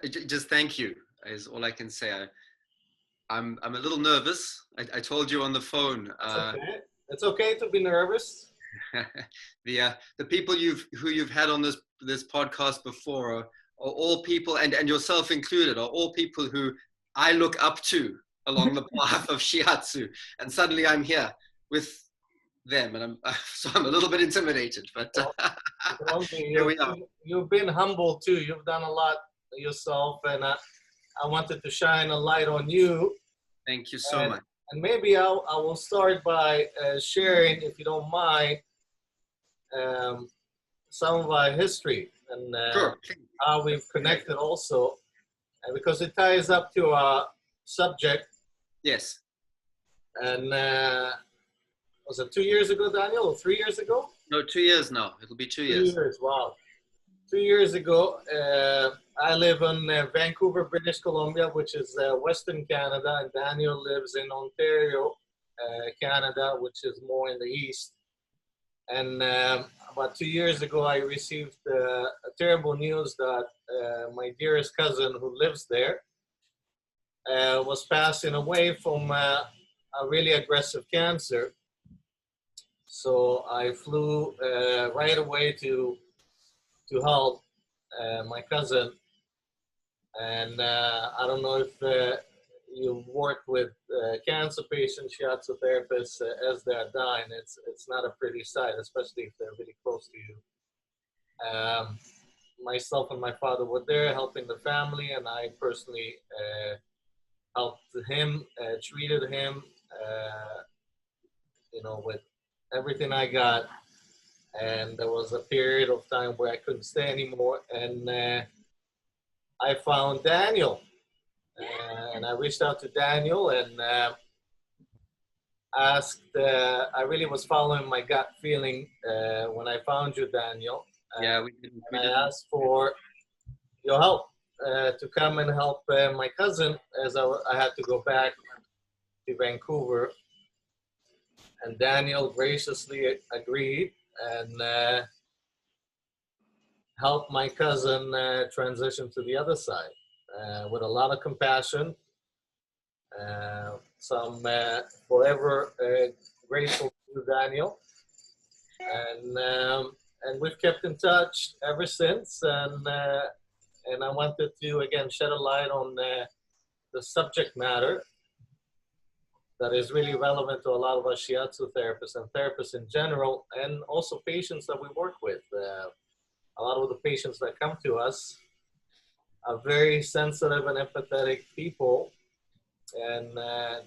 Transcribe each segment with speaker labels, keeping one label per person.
Speaker 1: Just thank you is all I can say. I'm a little nervous. I told you on the phone.
Speaker 2: It's okay. It's okay to be nervous.
Speaker 1: The people who you've had on this podcast before are all people, and yourself included, are all people who I look up to along the path of Shiatsu. And suddenly I'm here with them, and I'm a little bit intimidated. But
Speaker 2: Don't be.
Speaker 1: here we are.
Speaker 2: You've been humble too. You've done a lot yourself, and I wanted to shine a light on you.
Speaker 1: Thank you so much.
Speaker 2: And maybe I will start by sharing, if you don't mind, some of our history and
Speaker 1: Sure.
Speaker 2: how we've connected also, because it ties up to our subject.
Speaker 1: Yes.
Speaker 2: And was it 2 years ago, Daniel, or 3 years ago?
Speaker 1: No, 2 years now. It'll be 2 years.
Speaker 2: 2 years, wow. 2 years ago, I live in Vancouver, British Columbia, which is Western Canada, and Daniel lives in Ontario, Canada, which is more in the east. And about 2 years ago, I received a terrible news that my dearest cousin, who lives there, was passing away from a really aggressive cancer. So I flew right away to help my cousin. And I don't know if you've worked with cancer patients, shiatsu therapists, as they're dying. It's not a pretty sight, especially if they're really close to you. Myself and my father were there helping the family, and I personally helped him, treated him, with everything I got. And there was a period of time where I couldn't stay anymore, and I found Daniel, and I reached out to Daniel and asked. I really was following my gut feeling when I found you, Daniel.
Speaker 1: Yeah, we did.
Speaker 2: I asked for your help to come and help my cousin, as I had to go back to Vancouver, and Daniel graciously agreed and help my cousin transition to the other side with a lot of compassion. So I'm forever grateful to Daniel, and we've kept in touch ever since. And I wanted to again shed a light on the subject matter that is really relevant to a lot of us shiatsu therapists and therapists in general, and also patients that we work with. A lot of the patients that come to us are very sensitive and empathetic people, and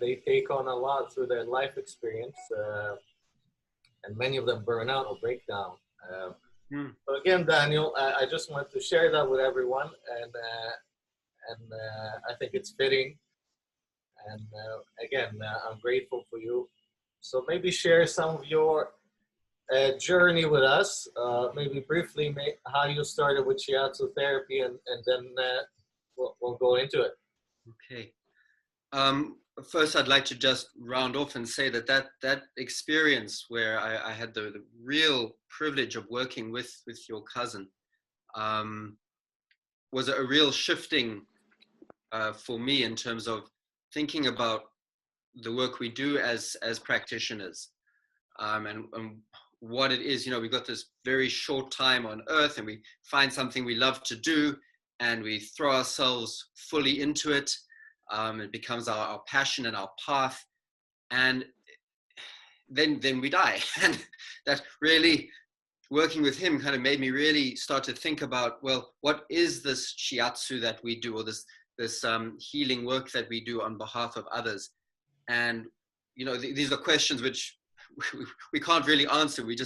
Speaker 2: they take on a lot through their life experience, and many of them burn out or break down. So again, Daniel, I just want to share that with everyone, and I think it's fitting. And again, I'm grateful for you. So maybe share some of your journey with us, maybe briefly how you started with shiatsu therapy, and then we'll go into it.
Speaker 1: Okay. First, I'd like to just round off and say that experience where I had the real privilege of working with your cousin was a real shifting for me in terms of thinking about the work we do as practitioners, and what it is. We've got this very short time on earth, and we find something we love to do, and we throw ourselves fully into it. It becomes our passion and our path, and then we die. And that really, working with him kind of made me really start to think about, well, what is this shiatsu that we do, or this healing work that we do on behalf of others? And these are questions which we can't really answer. We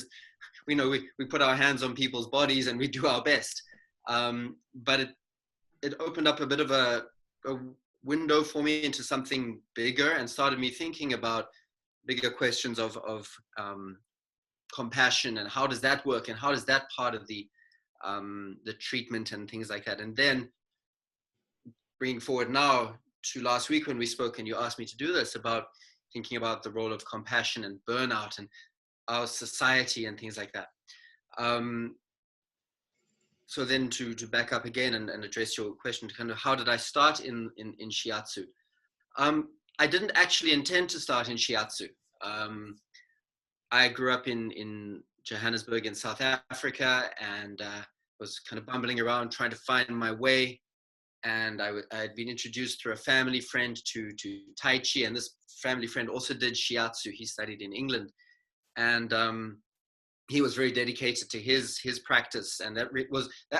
Speaker 1: put our hands on people's bodies and we do our best, but it opened up a bit of a window for me into something bigger, and started me thinking about bigger questions of compassion, and how does that work, and how does that part of the treatment and things like that. And then bringing forward now to last week when we spoke, and you asked me to do this, about thinking about the role of compassion and burnout and our society and things like that. so then to back up again and address your question, kind of how did I start in Shiatsu? I didn't actually intend to start in Shiatsu. I grew up in Johannesburg in South Africa, and was kind of bumbling around trying to find my way. And I had been introduced through a family friend to Tai Chi, and this family friend also did Shiatsu. He studied in England, and he was very dedicated to his practice, and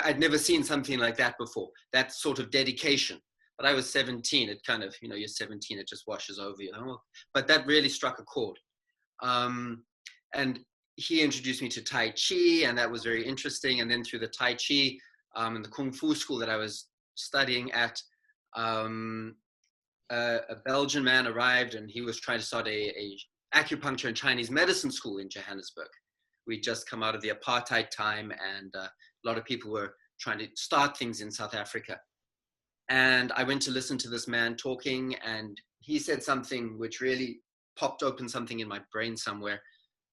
Speaker 1: I'd never seen something like that before. That sort of dedication. But I was 17. It kind of, you're 17, it just washes over you. But that really struck a chord. And he introduced me to Tai Chi, and that was very interesting. And then through the Tai Chi and the Kung Fu school that I was studying at, a Belgian man arrived, and he was trying to start a acupuncture and Chinese medicine school in Johannesburg. We'd just come out of the apartheid time, and a lot of people were trying to start things in South Africa. And I went to listen to this man talking, and he said something which really popped open something in my brain somewhere,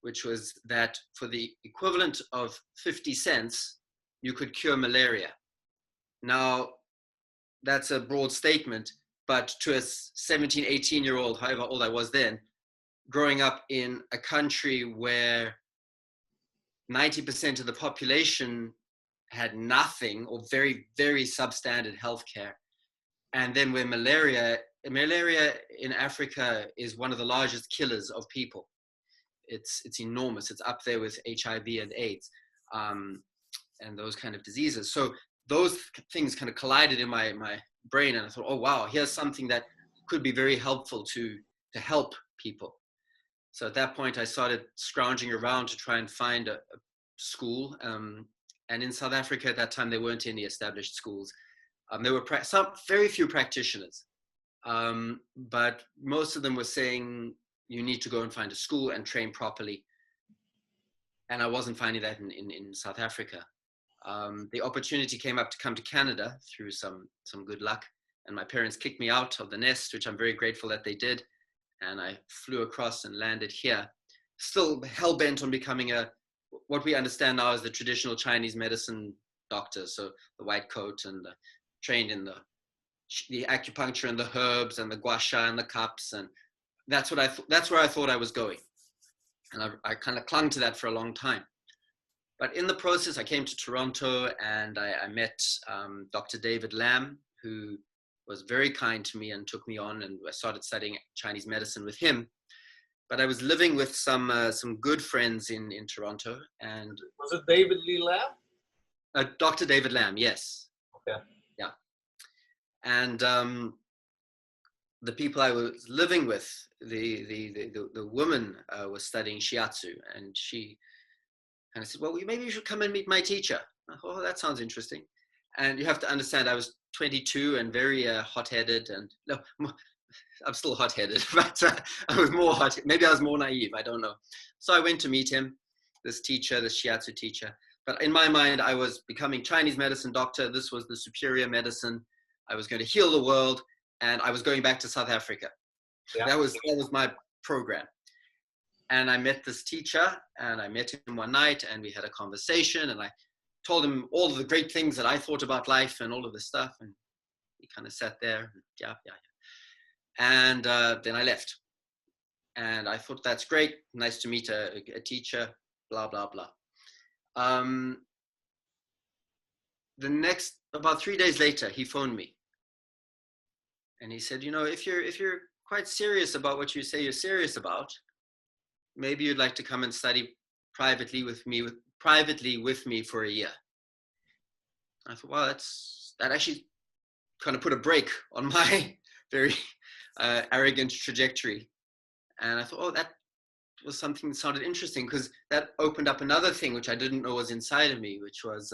Speaker 1: which was that for the equivalent of 50 cents, you could cure malaria. Now, that's a broad statement, but to a 17, 18-year-old, however old I was then, growing up in a country where 90% of the population had nothing or very, very substandard healthcare. And then where malaria in Africa is one of the largest killers of people. It's enormous. It's up there with HIV and AIDS and those kind of diseases. So those things kind of collided in my brain, and I thought, oh wow, here's something that could be very helpful to help people. So at that point, I started scrounging around to try and find a school. And in South Africa at that time, there weren't any established schools. There were some very few practitioners, but most of them were saying you need to go and find a school and train properly. And I wasn't finding that in South Africa. The opportunity came up to come to Canada through some good luck, and my parents kicked me out of the nest, which I'm very grateful that they did. And I flew across and landed here, still hell-bent on becoming what we understand now as the traditional Chinese medicine doctor. So the white coat, and trained in the acupuncture and the herbs and the gua sha and the cups. And that's where I thought I was going. And I kind of clung to that for a long time. But in the process, I came to Toronto, and I met Dr. David Lam, who was very kind to me and took me on, and I started studying Chinese medicine with him. But I was living with some good friends in Toronto. And
Speaker 2: was it David Lee Lam?
Speaker 1: Dr. David Lam, yes.
Speaker 2: Okay.
Speaker 1: Yeah. And the people I was living with, the woman was studying Shiatsu, and she kind of said, well, maybe you should come and meet my teacher. I thought, oh, that sounds interesting. And you have to understand, I was 22 and very hot-headed, and no, I'm still hot-headed, but I was more hot. Maybe I was more naive. I don't know. So I went to meet him, this teacher, this Shiatsu teacher. But in my mind, I was becoming Chinese medicine doctor. This was the superior medicine. I was going to heal the world, and I was going back to South Africa. Yeah. That was my program. And I met this teacher, and I met him one night, and we had a conversation, and I told him all of the great things that I thought about life and all of this stuff. And he kind of sat there, yeah. And then I left. And I thought, that's great. Nice to meet a teacher, blah, blah, blah. About 3 days later, he phoned me. And he said, if you're quite serious about what you say you're serious about, maybe you'd like to come and study privately with me for a year. I thought, well, that actually kind of put a break on my very arrogant trajectory. And I thought, oh, that was something that sounded interesting, because that opened up another thing which I didn't know was inside of me, which was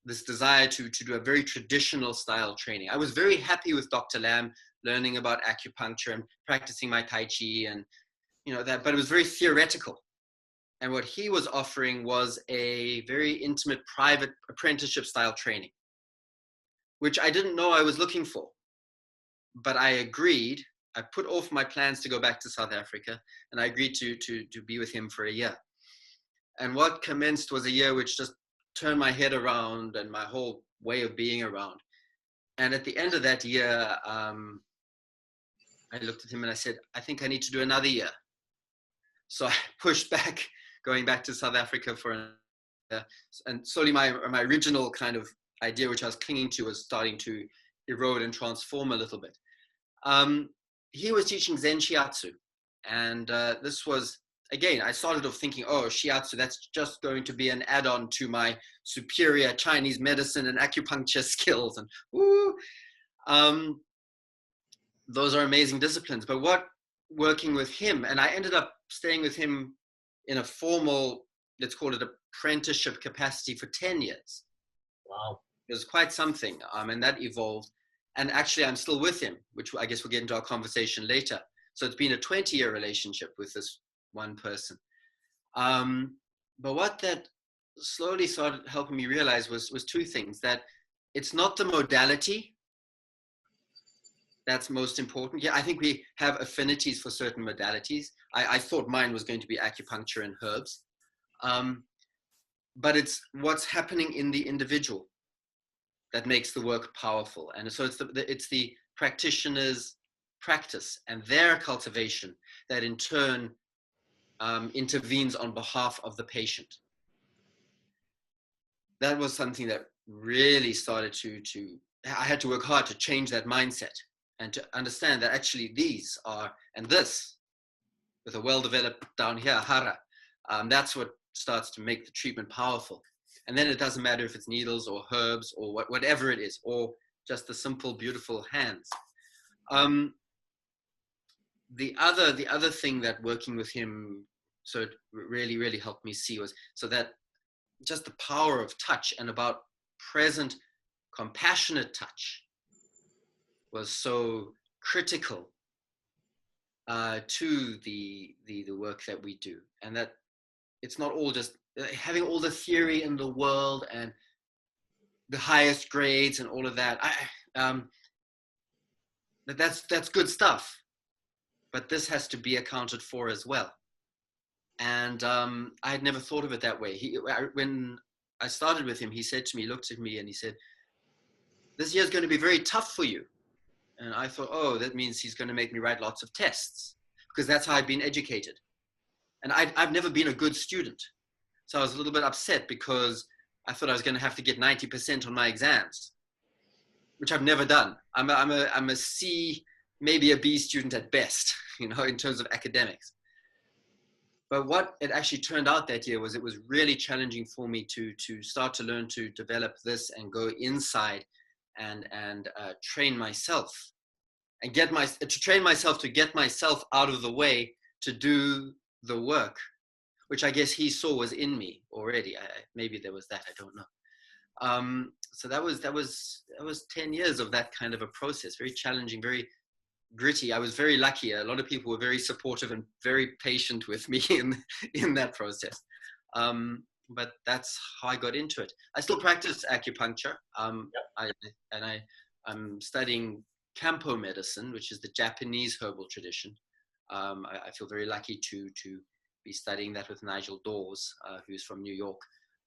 Speaker 1: this desire to do a very traditional style training. I was very happy with Dr. Lam, learning about acupuncture and practicing my Tai Chi and that, but it was very theoretical. And what he was offering was a very intimate, private apprenticeship style training, which I didn't know I was looking for. But I agreed. I put off my plans to go back to South Africa, and I agreed to be with him for a year. And what commenced was a year which just turn my head around and my whole way of being around. And at the end of that year, I looked at him and I said, I think I need to do another year. So I pushed back, going back to South Africa for a year. And slowly my original kind of idea, which I was clinging to, was starting to erode and transform a little bit. He was teaching Zen Shiatsu. And this was, again, I started off thinking, oh, Shiatsu, that's just going to be an add-on to my superior Chinese medicine and acupuncture skills. And woo! Those are amazing disciplines. But what working with him, and I ended up staying with him in a formal, let's call it apprenticeship capacity for 10 years.
Speaker 2: Wow.
Speaker 1: It was quite something. And that evolved. And actually, I'm still with him, which I guess we'll get into our conversation later. So it's been a 20-year relationship with this one person. But what that slowly started helping me realize was two things: that it's not the modality that's most important. Yeah, I think we have affinities for certain modalities. I thought mine was going to be acupuncture and herbs. But it's what's happening in the individual that makes the work powerful. And so it's the practitioner's practice and their cultivation that in turn intervenes on behalf of the patient. That was something that really started I had to work hard to change that mindset and to understand that actually these are, and this, with a well-developed down here, hara, that's what starts to make the treatment powerful. And then it doesn't matter if it's needles or herbs or whatever it is, or just the simple, beautiful hands. The other thing that working with him, so it really, really helped me see was, so that just the power of touch and about present, compassionate touch was so critical to the work that we do. And that it's not all just having all the theory in the world and the highest grades and all of that. That's good stuff, but this has to be accounted for as well. And I had never thought of it that way. When I started with him, he said to me, looked at me and he said, this year is going to be very tough for you. And I thought, oh, that means he's going to make me write lots of tests, because that's how I'd been educated. And I've never been a good student. So I was a little bit upset because I thought I was going to have to get 90% on my exams, which I've never done. I'm a C, maybe a B student at best, in terms of academics. But what it actually turned out that year was it was really challenging for me to start to learn to develop this and go inside and train myself and train myself to get myself out of the way to do the work, which I guess he saw was in me already. Maybe there was that, I don't know. So that was 10 years of that kind of a process, very challenging, very gritty. I was very lucky. A lot of people were very supportive and very patient with me in that process. But that's how I got into it. I still practice acupuncture. I'm studying Kampo medicine, which is the Japanese herbal tradition. I feel very lucky to be studying that with Nigel Dawes, who's from New York.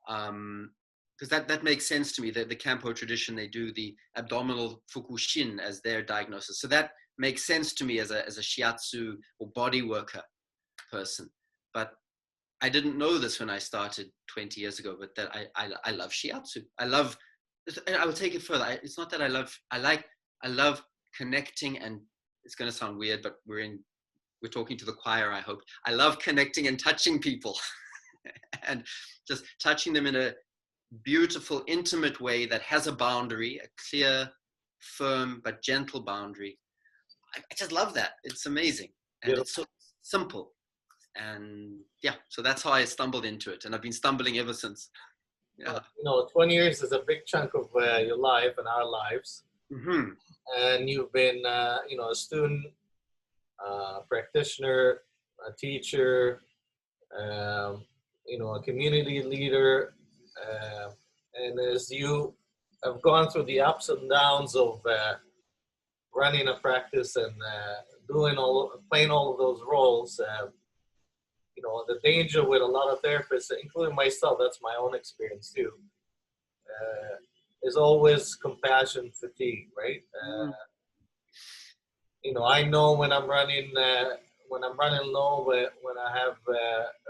Speaker 1: Because that makes sense to me. The Kampo tradition, they do the abdominal fukushin as their diagnosis. So that makes sense to me as a shiatsu or body worker person. But I didn't know this when I started 20 years ago, but that I love shiatsu. I will take it further. It's not that I love connecting, and it's going to sound weird, but we're talking to the choir, I hope. I love connecting and touching people and just touching them in a beautiful, intimate way that has a boundary, a clear, firm, but gentle boundary. I just love that. It's amazing. And It's so simple. And yeah, so that's how I stumbled into it. And I've been stumbling ever since. Yeah.
Speaker 2: 20 years is a big chunk of your life and our lives.
Speaker 1: Mm-hmm.
Speaker 2: And you've been, a student, practitioner, a teacher, a community leader. And as you have gone through the ups and downs of running a practice and playing all of those roles, the danger with a lot of therapists, including myself, that's my own experience too, is always compassion fatigue, right? I know when I'm running low, when I have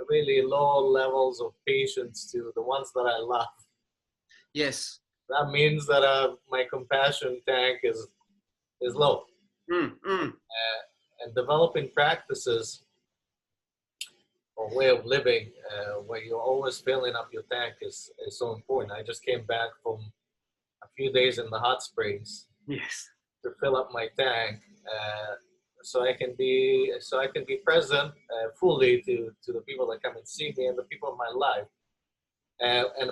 Speaker 2: really low levels of patience to the ones that I love.
Speaker 1: Yes.
Speaker 2: That means that my compassion tank is low. And developing practices or way of living where you're always filling up your tank is so important. I just came back from a few days in the hot springs.
Speaker 1: Yes.
Speaker 2: To fill up my tank, so I can be present fully to the people that come and see me and the people in my life.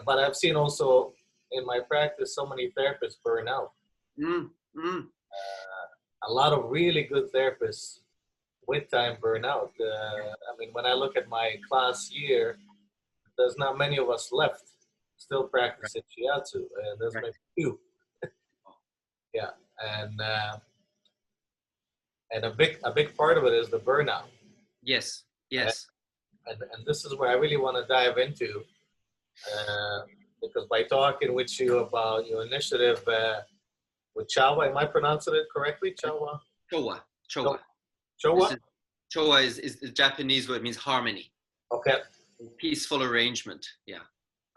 Speaker 2: But I've seen also in my practice so many therapists burn out. A lot of really good therapists with time burn out. I mean, when I look at my class year, there's not many of us left still practicing Shiatsu. There's maybe few. Yeah, and a big part of it is the burnout.
Speaker 1: Yes.
Speaker 2: And this is where I really want to dive into, because by talking with you about your initiative with Chōwa, am I pronouncing it correctly? Chōwa?
Speaker 1: Chōwa. Chōwa is the Japanese word, means harmony.
Speaker 2: Okay.
Speaker 1: Peaceful arrangement. Yeah.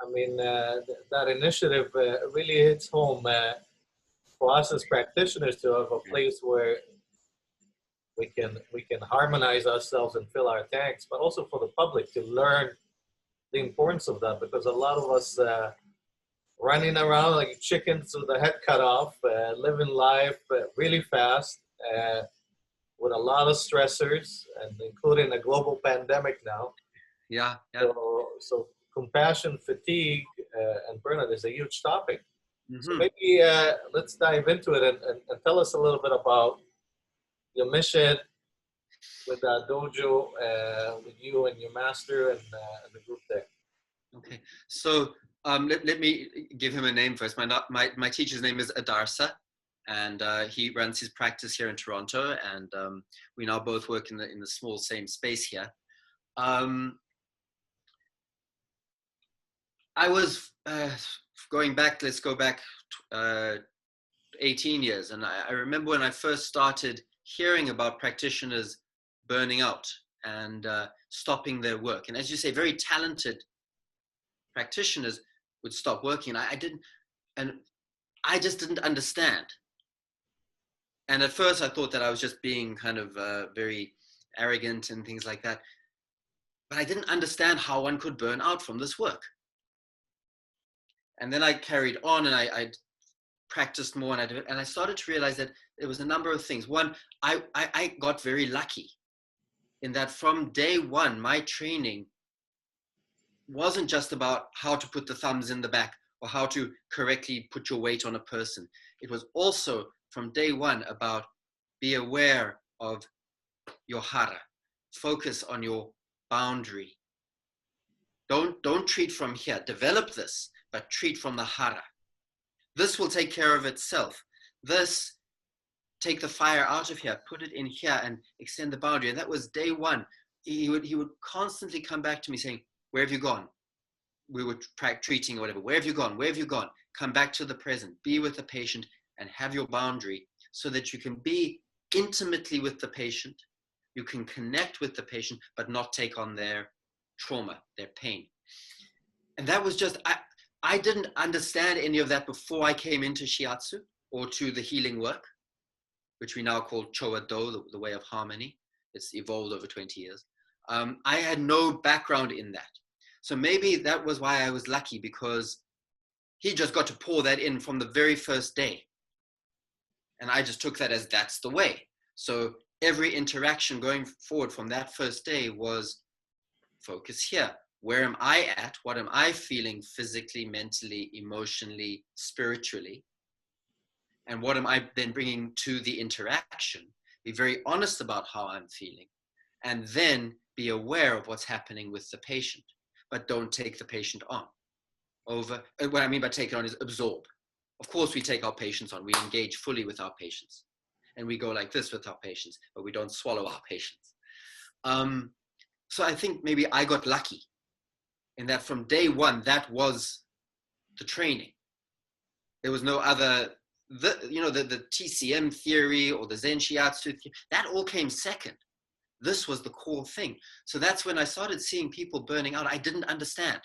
Speaker 2: I mean, that initiative really hits home for us as practitioners to have a place where we can harmonize ourselves and fill our tanks, but also for the public to learn the importance of that, because a lot of us running around like chickens with the head cut off, living life really fast, with a lot of stressors, and including a global pandemic now.
Speaker 1: Yeah.
Speaker 2: So compassion fatigue and burnout is a huge topic. So maybe let's dive into it and tell us a little bit about your mission with that dojo, with you and your master and the group there.
Speaker 1: Okay, so let me give him a name first. My teacher's name is Adarsa, and he runs his practice here in Toronto, and we now both work in the small same space here. I was let's go back 18 years, and I remember when I first started hearing about practitioners burning out and stopping their work. And as you say, very talented practitioners would stop working. And I just didn't understand. And at first I thought that I was just being kind of very arrogant and things like that. But I didn't understand how one could burn out from this work. And then I carried on, and I practiced more, and I started to realize that there was a number of things. One, I got very lucky in that from day one, my training wasn't just about how to put the thumbs in the back or how to correctly put your weight on a person. It was also from day one about be aware of your hara. Focus on your boundary. Don't treat from here. Develop this, but treat from the hara. This will take care of itself. This, take the fire out of here, put it in here, and extend the boundary. And that was day one. He would constantly come back to me saying, where have you gone? We were treating or whatever. Where have you gone? Where have you gone? Come back to the present. Be with the patient and have your boundary so that you can be intimately with the patient. You can connect with the patient, but not take on their trauma, their pain. And that was just, I didn't understand any of that before I came into Shiatsu or to the healing work, which we now call Chōwa Dojo, the way of harmony. It's evolved over 20 years. I had no background in that. So maybe that was why I was lucky, because he just got to pour that in from the very first day. And I just took that as that's the way. So every interaction going forward from that first day was focus here. Where am I at? What am I feeling physically, mentally, emotionally, spiritually? And what am I then bringing to the interaction? Be very honest about how I'm feeling. And then be aware of what's happening with the patient. But don't take the patient on. What I mean by take it on is absorb. Of course, we take our patients on. We engage fully with our patients. And we go like this with our patients, but we don't swallow our patients. So I think maybe I got lucky in that from day one, that was the training. There was no other, the TCM theory or the Zen Shiatsu theory, that all came second. This was the core thing. So that's when I started seeing people burning out. I didn't understand.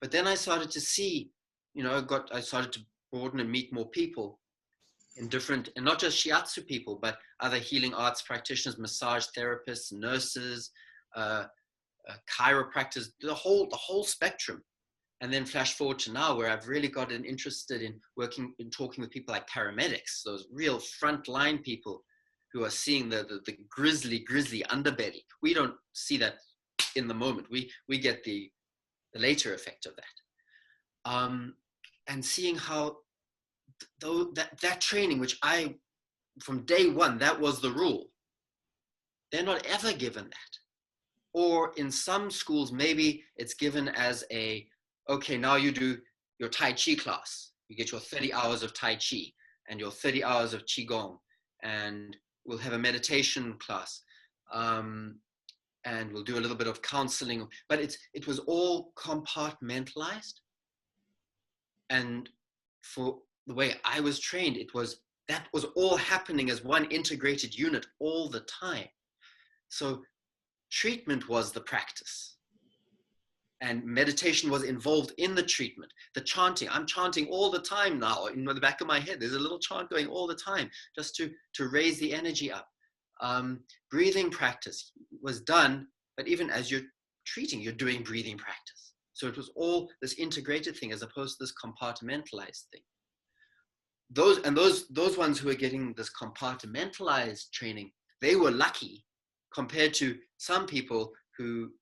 Speaker 1: But then I started to see, I started to broaden and meet more people in different, and not just Shiatsu people, but other healing arts practitioners, massage therapists, nurses, chiropractors, the whole spectrum. And then flash forward to now, where I've really gotten interested in working and talking with people like paramedics, those real frontline people who are seeing the grisly underbelly. We don't see that in the moment. We get the later effect of that. And seeing how that training, which from day one, that was the rule. They're not ever given that. Or in some schools, maybe it's given as okay, now you do your Tai Chi class. You get your 30 hours of Tai Chi and your 30 hours of Qigong, and we'll have a meditation class. And we'll do a little bit of counseling, but it was all compartmentalized. And for the way I was trained, that was all happening as one integrated unit all the time. So treatment was the practice, and meditation was involved in the treatment. The chanting, I'm chanting all the time now in the back of my head. There's a little chant going all the time just to raise the energy up. Breathing practice was done, but even as you're treating, you're doing breathing practice. So it was all this integrated thing as opposed to this compartmentalized thing. Those ones who were getting this compartmentalized training, they were lucky compared to some people who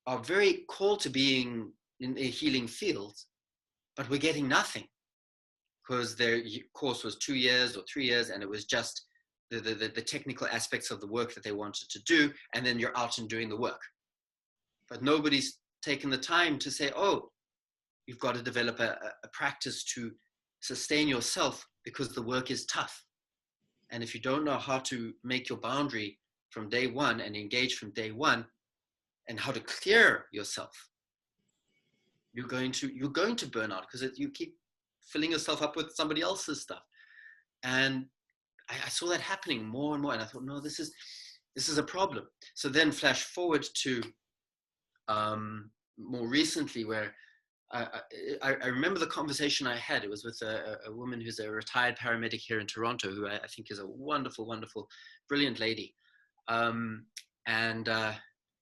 Speaker 1: are very called to being in a healing field, but were getting nothing because their course was 2 years or 3 years, and it was just the technical aspects of the work that they wanted to do, and then you're out and doing the work. But nobody's taken the time to say, oh, you've got to develop a practice to sustain yourself because the work is tough. And if you don't know how to make your boundary from day one and engage from day one, and how to clear yourself, you're going to burn out because you keep filling yourself up with somebody else's stuff. And I saw that happening more and more, and I thought, no, this is a problem. So then flash forward to more recently, where I remember the conversation I had. It was with a woman who's a retired paramedic here in Toronto, who I think is a wonderful, wonderful, brilliant lady. And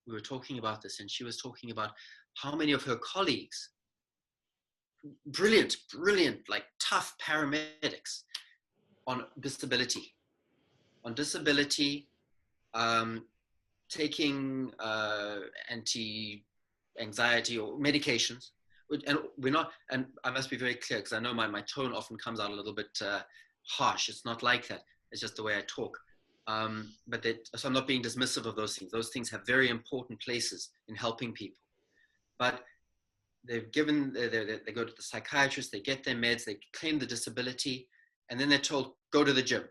Speaker 1: we were talking about this, and she was talking about how many of her colleagues, brilliant, like tough paramedics, on disability, taking anti-anxiety or medications. And we're not, and I must be very clear because I know my tone often comes out a little bit harsh. It's not like that. It's just the way I talk. So I'm not being dismissive of those things. Those things have very important places in helping people. But they go to the psychiatrist, they get their meds, they claim the disability, and then they're told, go to the gym,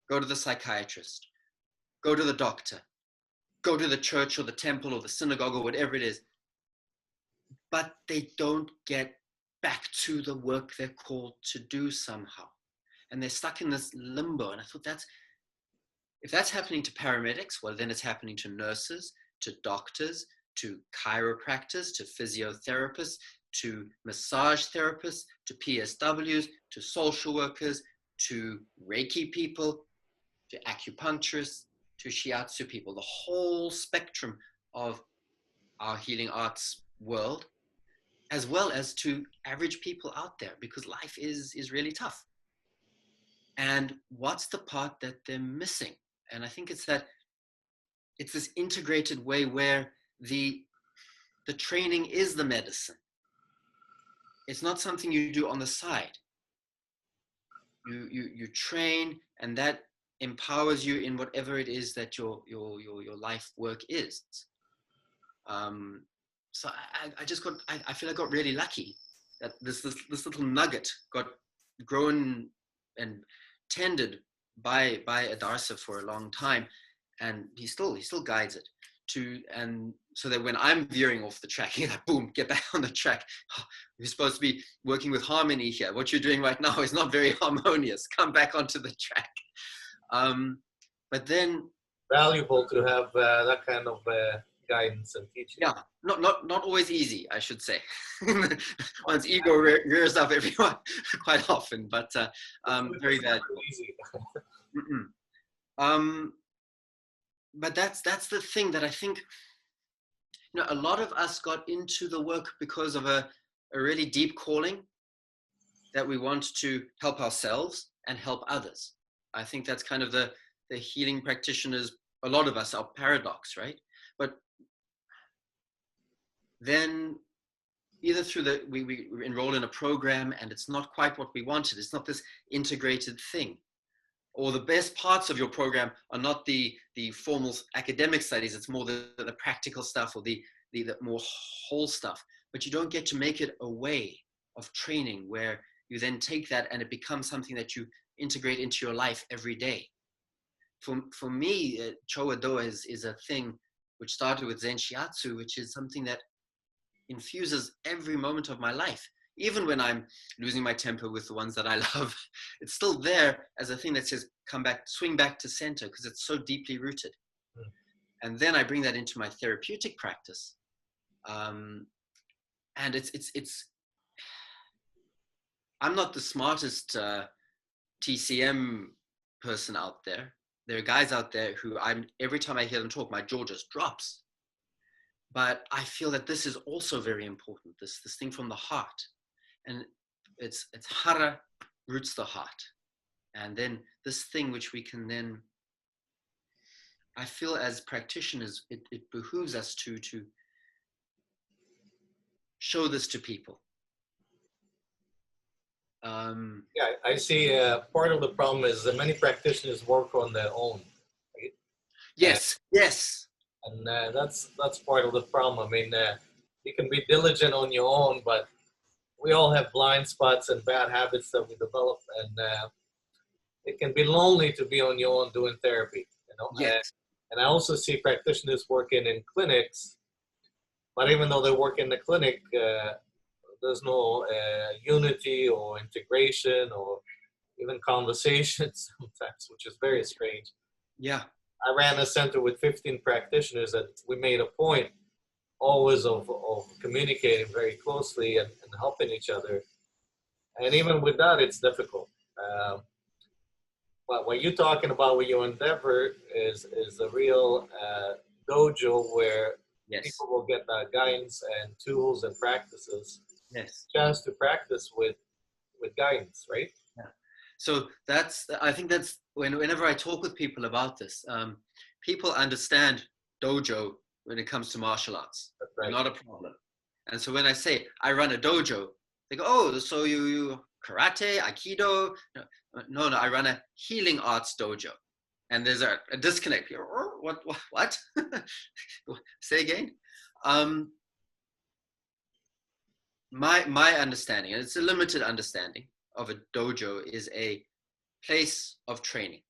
Speaker 1: go to the psychiatrist, go to the doctor, go to the church or the temple or the synagogue or whatever it is. But they don't get back to the work they're called to do somehow. And they're stuck in this limbo. And I thought if that's happening to paramedics, well, then it's happening to nurses, to doctors, to chiropractors, to physiotherapists, to massage therapists, to PSWs, to social workers, to Reiki people, to acupuncturists, to Shiatsu people, the whole spectrum of our healing arts world, as well as to average people out there, because life is really tough. And what's the part that they're missing? And I think it's this integrated way where the training is the medicine. It's not something you do on the side. You train, and that empowers you in whatever it is that your life work is. So I feel I got really lucky that this little nugget got grown and tended by Adarsa for a long time, and he still guides it and so that when I'm veering off the track, you're like, boom, get back on the track. Oh, you're supposed to be working with harmony here. What you're doing right now is not very harmonious. Come back onto the track. But then
Speaker 2: Valuable to have that kind of guidance and teaching.
Speaker 1: yeah, not always easy, I should say. One's ego rears up everyone quite often, but very valuable.
Speaker 2: Easy.
Speaker 1: But that's the thing that I think, a lot of us got into the work because of a really deep calling that we want to help ourselves and help others. I think that's kind of the healing practitioners, a lot of us, our paradox, right? But then either through we enroll in a program and it's not quite what we wanted. It's not this integrated thing. Or the best parts of your program are not the formal academic studies. It's more the practical stuff or the more whole stuff. But you don't get to make it a way of training where you then take that and it becomes something that you integrate into your life every day. For me, Chōwa Dojo is a thing which started with Zen Shiatsu, which is something that infuses every moment of my life. Even when I'm losing my temper with the ones that I love, it's still there as a thing that says, come back, swing back to center, because it's so deeply rooted. And then I bring that into my therapeutic practice. And it's I'm not the smartest TCM person out there. There are guys out there who every time I hear them talk, my jaw just drops. But I feel that this is also very important, this thing from the heart. And it's hara roots the heart. And then this thing which we can then, I feel as practitioners, it behooves us to show this to people.
Speaker 2: Yeah, I see part of the problem is that many practitioners work on their own. Right?
Speaker 1: Yes.
Speaker 2: And that's part of the problem. I mean, you can be diligent on your own, but we all have blind spots and bad habits that we develop, and it can be lonely to be on your own doing therapy.
Speaker 1: Yes.
Speaker 2: And I also see practitioners working in clinics, but even though they work in the clinic, there's no unity or integration or even conversations sometimes, which is very strange.
Speaker 1: Yeah.
Speaker 2: I ran a center with 15 practitioners, and we made a point always of communicating very closely and helping each other. And even with that, it's difficult. But what you're talking about with your endeavor is a real dojo where people will get guidance and tools and practices.
Speaker 1: Yes.
Speaker 2: Chance to practice with guidance, right?
Speaker 1: Yeah. So I think that's whenever I talk with people about this, people understand dojo when it comes to martial arts. That's right. Not a problem. And so when I say I run a dojo, they go, oh, so you karate, aikido? No, I run a healing arts dojo. And there's a disconnect here. What? Say again? My understanding, and it's a limited understanding of a dojo, is a place of training,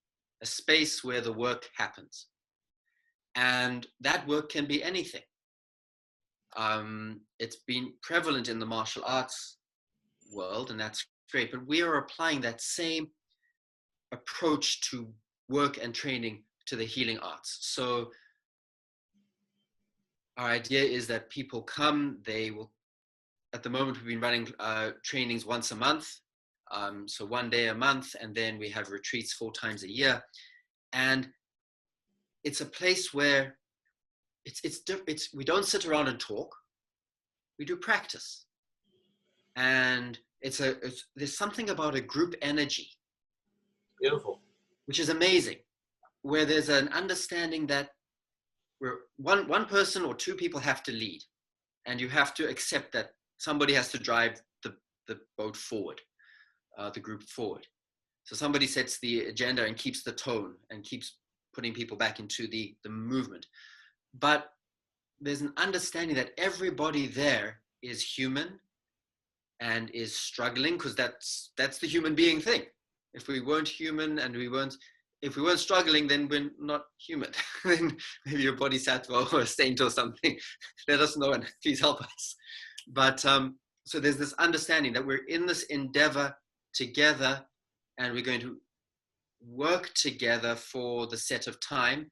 Speaker 1: a space where the work happens. And that work can be anything. It's been prevalent in the martial arts world, and that's great, but we are applying that same approach to work and training to the healing arts. So our idea is that people come, they will, at the moment we've been running trainings once a month, so 1 day a month, and then we have retreats 4 times a year. And it's a place where we don't sit around and talk, we do practice. And there's something about a group energy.
Speaker 2: Beautiful.
Speaker 1: Which is amazing, where there's an understanding that one person or 2 people have to lead, and you have to accept that somebody has to drive the boat forward, the group forward. So somebody sets the agenda and keeps the tone and keeps putting people back into the movement. But there's an understanding that everybody there is human and is struggling, because that's the human being thing. If we weren't human and we weren't if we weren't struggling, then we're not human. Then maybe you're a bodhisattva or a saint or something. Let us know and please help us. But so there's this understanding that we're in this endeavor together, and we're going to work together for the set of time.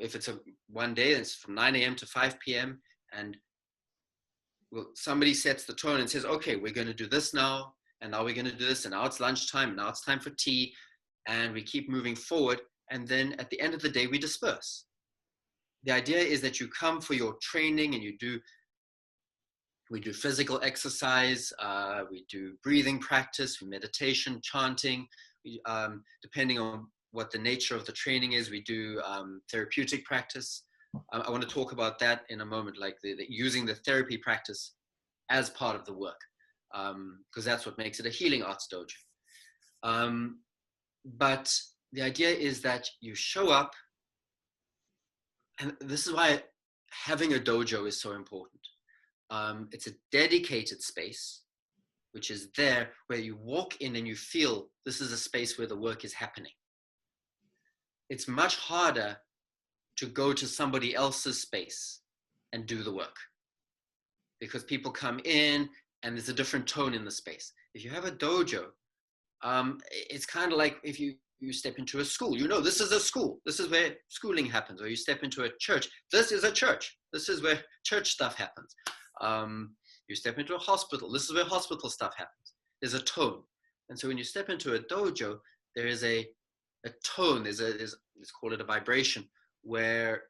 Speaker 1: If it's one day, it's from 9 a.m. to 5 p.m. And somebody sets the tone and says, okay, we're going to do this now, and now we're going to do this, and now it's lunchtime, and now it's time for tea, and we keep moving forward. And then at the end of the day, we disperse. The idea is that you come for your training, and we do physical exercise, we do breathing practice, meditation, chanting. Depending on what the nature of the training is, we do therapeutic practice. I want to talk about that in a moment, like using the therapy practice as part of the work, because that's what makes it a healing arts dojo. But the idea is that you show up, and this is why having a dojo is so important. It's a dedicated space, which is there where you walk in and you feel this is a space where the work is happening. It's much harder to go to somebody else's space and do the work, because people come in and there's a different tone in the space. If you have a dojo, it's kind of like if you step into a school, this is a school. This is where schooling happens. Or you step into a church. This is a church. This is where church stuff happens. You step into a hospital. This is where hospital stuff happens. There's a tone. And so when you step into a dojo, there is a tone. Let's call it a vibration, where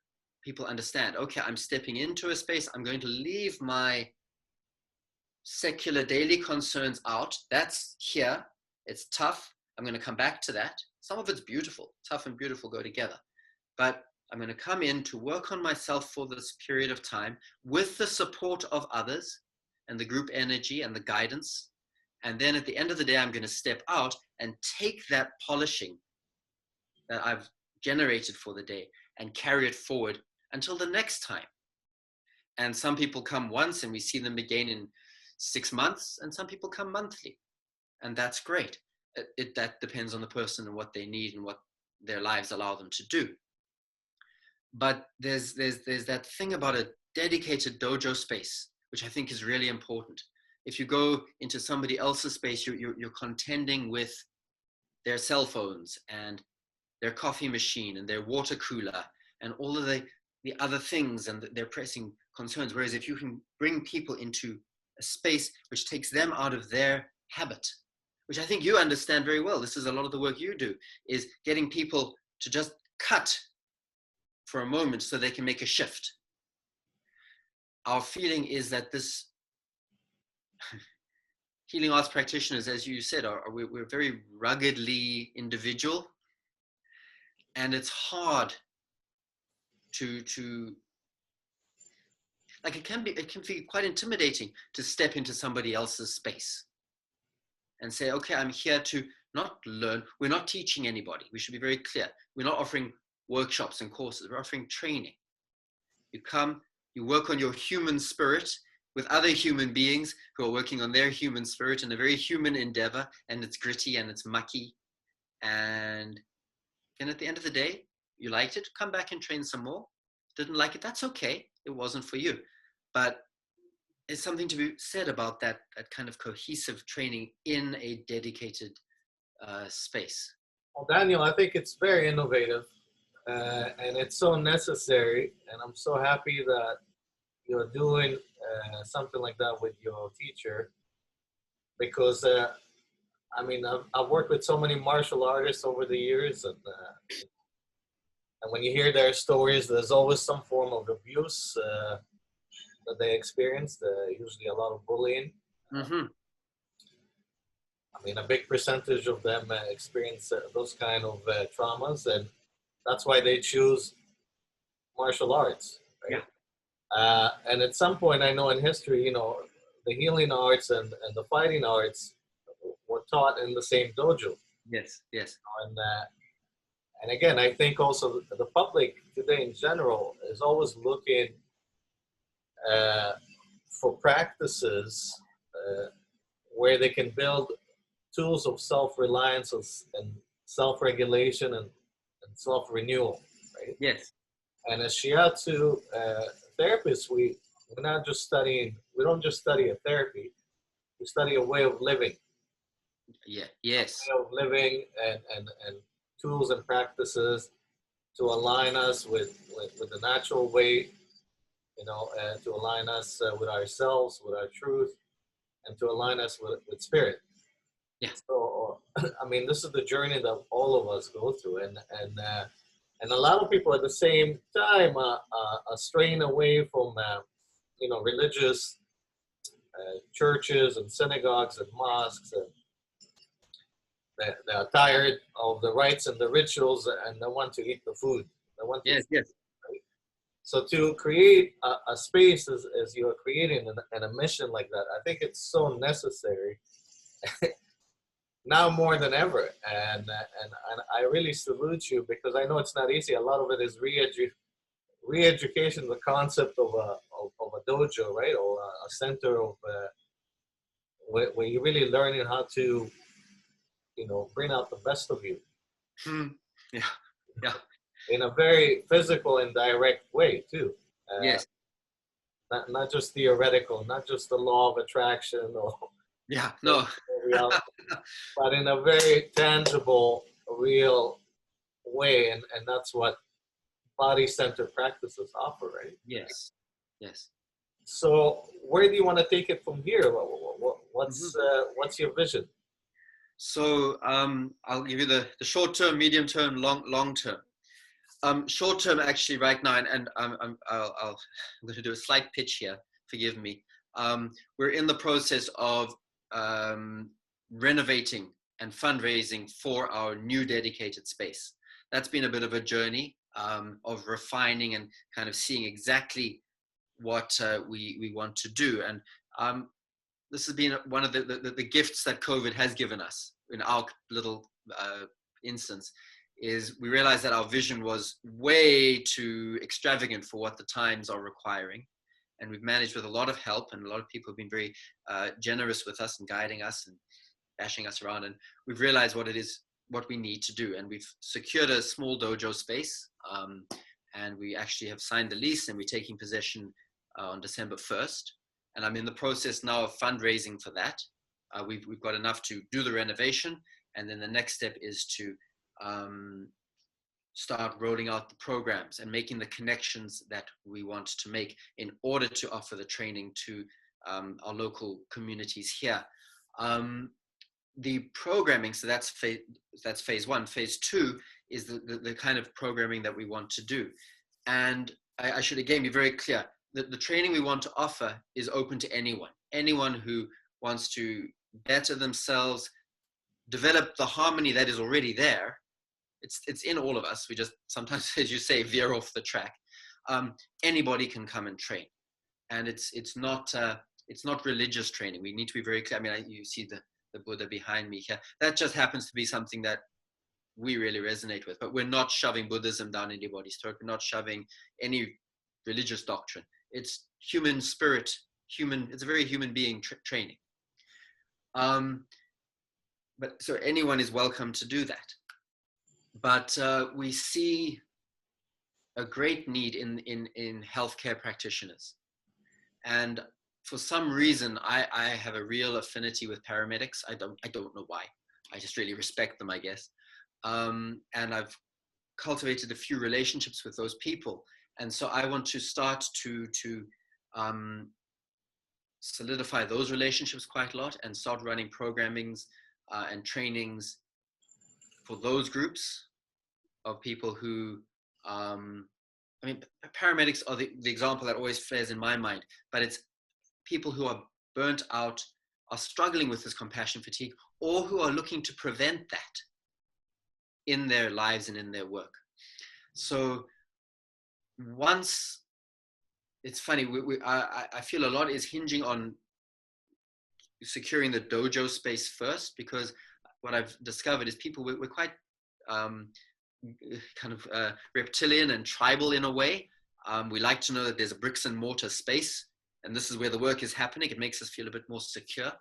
Speaker 1: people understand, okay, I'm stepping into a space. I'm going to leave my secular daily concerns out. That's here. It's tough. I'm going to come back to that. Some of it's beautiful. Tough and beautiful go together. But I'm going to come in to work on myself for this period of time with the support of others and the group energy and the guidance. And then at the end of the day, I'm going to step out and take that polishing that I've generated for the day and carry it forward until the next time. And some people come once and we see them again in 6 months, and some people come monthly. And that's great. That depends on the person and what they need and what their lives allow them to do. But there's that thing about a dedicated dojo space, which I think is really important. If you go into somebody else's space, you're contending with their cell phones and their coffee machine and their water cooler and all of the other things and their pressing concerns. Whereas if you can bring people into a space which takes them out of their habit, which I think you understand very well. This is a lot of the work you do, is getting people to just cut for a moment so they can make a shift. Our feeling is that this healing arts practitioners, as you said, we're very ruggedly individual, and it's hard to like it can be quite intimidating to step into somebody else's space and say, okay, I'm here to not learn. We're not teaching anybody. We should be very clear. We're not offering workshops and courses. We're offering training. You come, you work on your human spirit with other human beings who are working on their human spirit in a very human endeavor, and it's gritty and it's mucky. And then at the end of the day, you liked it, come back and train some more. Didn't like it, that's okay. It wasn't for you. But it's something to be said about that kind of cohesive training in a dedicated space.
Speaker 2: Well, Daniel, I think it's very innovative and it's so necessary. And I'm so happy that you're doing something like that with your teacher, because I've worked with so many martial artists over the years, and when you hear their stories, there's always some form of abuse that they experienced, usually a lot of bullying.
Speaker 1: Mm-hmm.
Speaker 2: A big percentage of them experience those kind of traumas, and that's why they choose martial arts. Right? Yeah. And at some point, I know in history, the healing arts and the fighting arts were taught in the same dojo.
Speaker 1: Yes, yes.
Speaker 2: And again, I think also the public today in general is always looking for practices where they can build tools of self-reliance and self-regulation and and self-renewal, right?
Speaker 1: Yes.
Speaker 2: And as Shiatsu therapists, we don't just study a therapy, we study a way of living.
Speaker 1: Yeah. Yes.
Speaker 2: Way of living and tools and practices to align us with the natural way, and to align us with ourselves, with our truth, and to align us with spirit.
Speaker 1: Yeah.
Speaker 2: So, I mean, this is the journey that all of us go through, and a lot of people at the same time are straying away from, religious churches and synagogues and mosques, and they're tired of the rites and the rituals, and they want to eat the food. They want to
Speaker 1: Yes. Yes.
Speaker 2: So to create a space as you're creating and a mission like that, I think it's so necessary now more than ever. And I really salute you, because I know it's not easy. A lot of it is re-education, the concept of a dojo, right? Or a center of where you're really learning how to, bring out the best of you.
Speaker 1: Yeah. Yeah.
Speaker 2: In a very physical and direct way too.
Speaker 1: Yes.
Speaker 2: Not just theoretical, not just the law of attraction or
Speaker 1: Yeah. No.
Speaker 2: reality, but in a very tangible, real way, and that's what body-centered practices offer, right?
Speaker 1: Yes. Yes.
Speaker 2: So where do you want to take it from here? What's your vision?
Speaker 1: So I'll give you the short term, medium term, long term. Short term, actually, right now, and I'm going to do a slight pitch here. Forgive me. We're in the process of renovating and fundraising for our new dedicated space. That's been a bit of a journey of refining and kind of seeing exactly what we want to do. And this has been one of the gifts that COVID has given us in our little instance. Is we realized that our vision was way too extravagant for what the times are requiring. And we've managed, with a lot of help, and a lot of people have been very generous with us and guiding us and bashing us around. And we've realized what we need to do. And we've secured a small dojo space. And we actually have signed the lease, and we're taking possession on December 1st. And I'm in the process now of fundraising for that. We've got enough to do the renovation. And then the next step is to start rolling out the programs and making the connections that we want to make in order to offer the training to our local communities here. The programming, so that's phase one. Phase two is the kind of programming that we want to do. And I should again be very clear that the training we want to offer is open to anyone who wants to better themselves, develop the harmony that is already there. It's in all of us. We just sometimes, as you say, veer off the track. Anybody can come and train, and it's not religious training. We need to be very clear. I mean, you see the Buddha behind me here. That just happens to be something that we really resonate with. But we're not shoving Buddhism down anybody's throat. We're not shoving any religious doctrine. It's human spirit. It's a very human being training. But so anyone is welcome to do that. But we see a great need in healthcare practitioners. And for some reason, I have a real affinity with paramedics. I don't know why. I just really respect them, I guess. And I've cultivated a few relationships with those people. And so I want to start to solidify those relationships quite a lot and start running programmings and trainings for those groups of people who, paramedics are the example that always flares in my mind, but it's people who are burnt out, are struggling with this compassion fatigue, or who are looking to prevent that in their lives and in their work. So once, it's funny, I feel a lot is hinging on securing the dojo space first, because what I've discovered is people, we're quite reptilian and tribal in a way. We like to know that there's a bricks and mortar space, and this is where the work is happening. It makes us feel a bit more secure.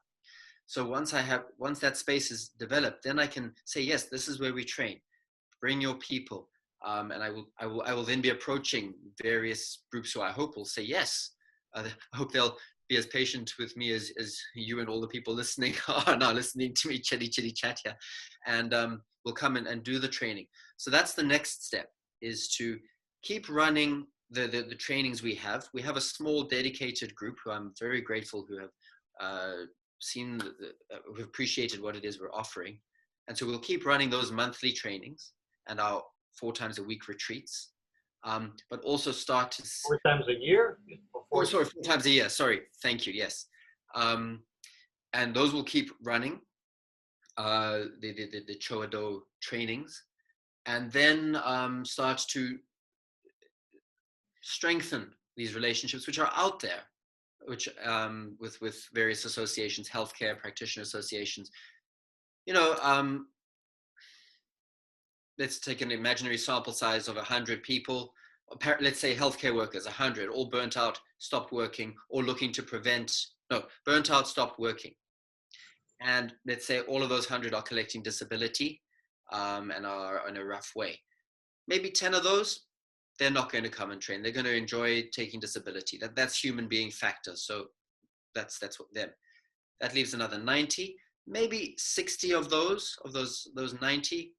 Speaker 1: So once that space is developed, then I can say, yes, this is where we train. Bring your people. And I will then be approaching various groups who I hope will say yes. I hope they'll be as patient with me as you and all the people listening are now listening to me chitty chat here, and will come in and do the training. So that's the next step, is to keep running the trainings we have. We have a small dedicated group who I'm very grateful, who have seen, who have appreciated what it is we're offering. And so we'll keep running those monthly trainings and our 4 times a week retreats, but also start to
Speaker 2: 4 times a year?
Speaker 1: Oh, sorry, 4 times a year. Sorry. Thank you. Yes. And those will keep running, the Chōwa Dojo trainings, and then start to strengthen these relationships which are out there, which with various associations, healthcare practitioner associations. Let's take an imaginary sample size of 100 people. Let's say healthcare workers, 100, all burnt out, stopped working, or looking to burnt out, stopped working. And let's say all of those 100 are collecting disability and are in a rough way. Maybe 10 of those, they're not going to come and train. They're going to enjoy taking disability. That's human being factor. So that's what them. That leaves another 90. Maybe 60 of those 90,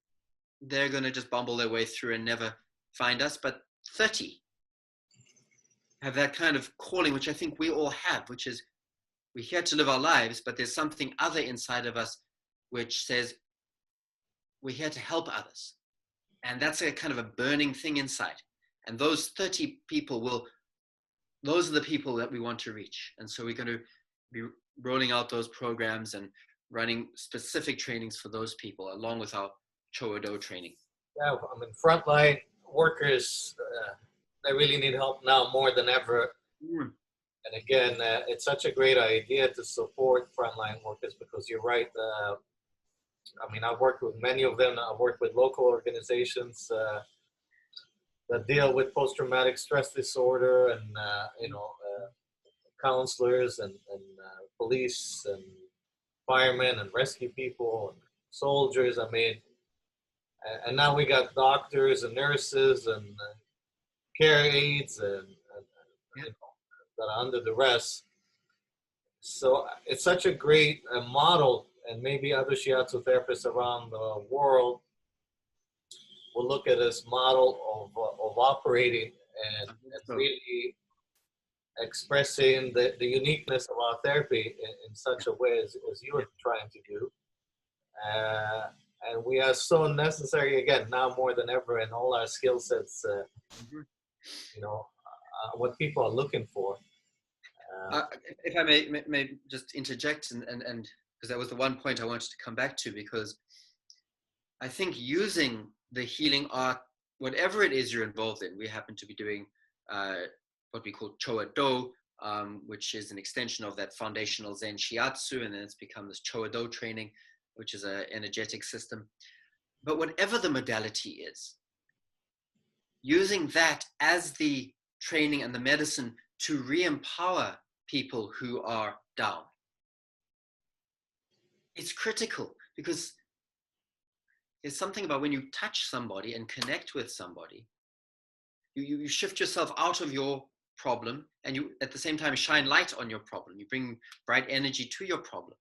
Speaker 1: they're going to just bumble their way through and never find us. But 30 have that kind of calling, which I think we all have, which is we're here to live our lives, but there's something other inside of us which says we're here to help others. And that's a kind of a burning thing inside. And those 30 people those are the people that we want to reach. And so we're going to be rolling out those programs and running specific trainings for those people, along with our Chōwa Dojo training.
Speaker 2: Yeah, I mean, frontline workers, they really need help now more than ever. And again, it's such a great idea to support frontline workers, because you're right. I mean, I've worked with many of them. I've worked with local organizations that deal with post-traumatic stress disorder, and counselors and police and firemen and rescue people and soldiers. I mean, and now we got doctors and nurses and care aides and that are under duress. So it's such a great model, and maybe other Shiatsu therapists around the world will look at this model of operating and really expressing the uniqueness of our therapy in such a way as you are trying to do. And we are so necessary, again, now more than ever, in all our skill sets, what people are looking for.
Speaker 1: If I may just interject, and because that was the one point I wanted to come back to, because I think using the healing art, whatever it is you're involved in, we happen to be doing what we call Chōwa Dojo, which is an extension of that foundational Zen Shiatsu, and then it's become this Chōwa Dojo training, which is an energetic system. But whatever the modality is, using that as the training and the medicine to re-empower people who are down. It's critical, because there's something about when you touch somebody and connect with somebody, you shift yourself out of your problem, and you at the same time shine light on your problem. You bring bright energy to your problem.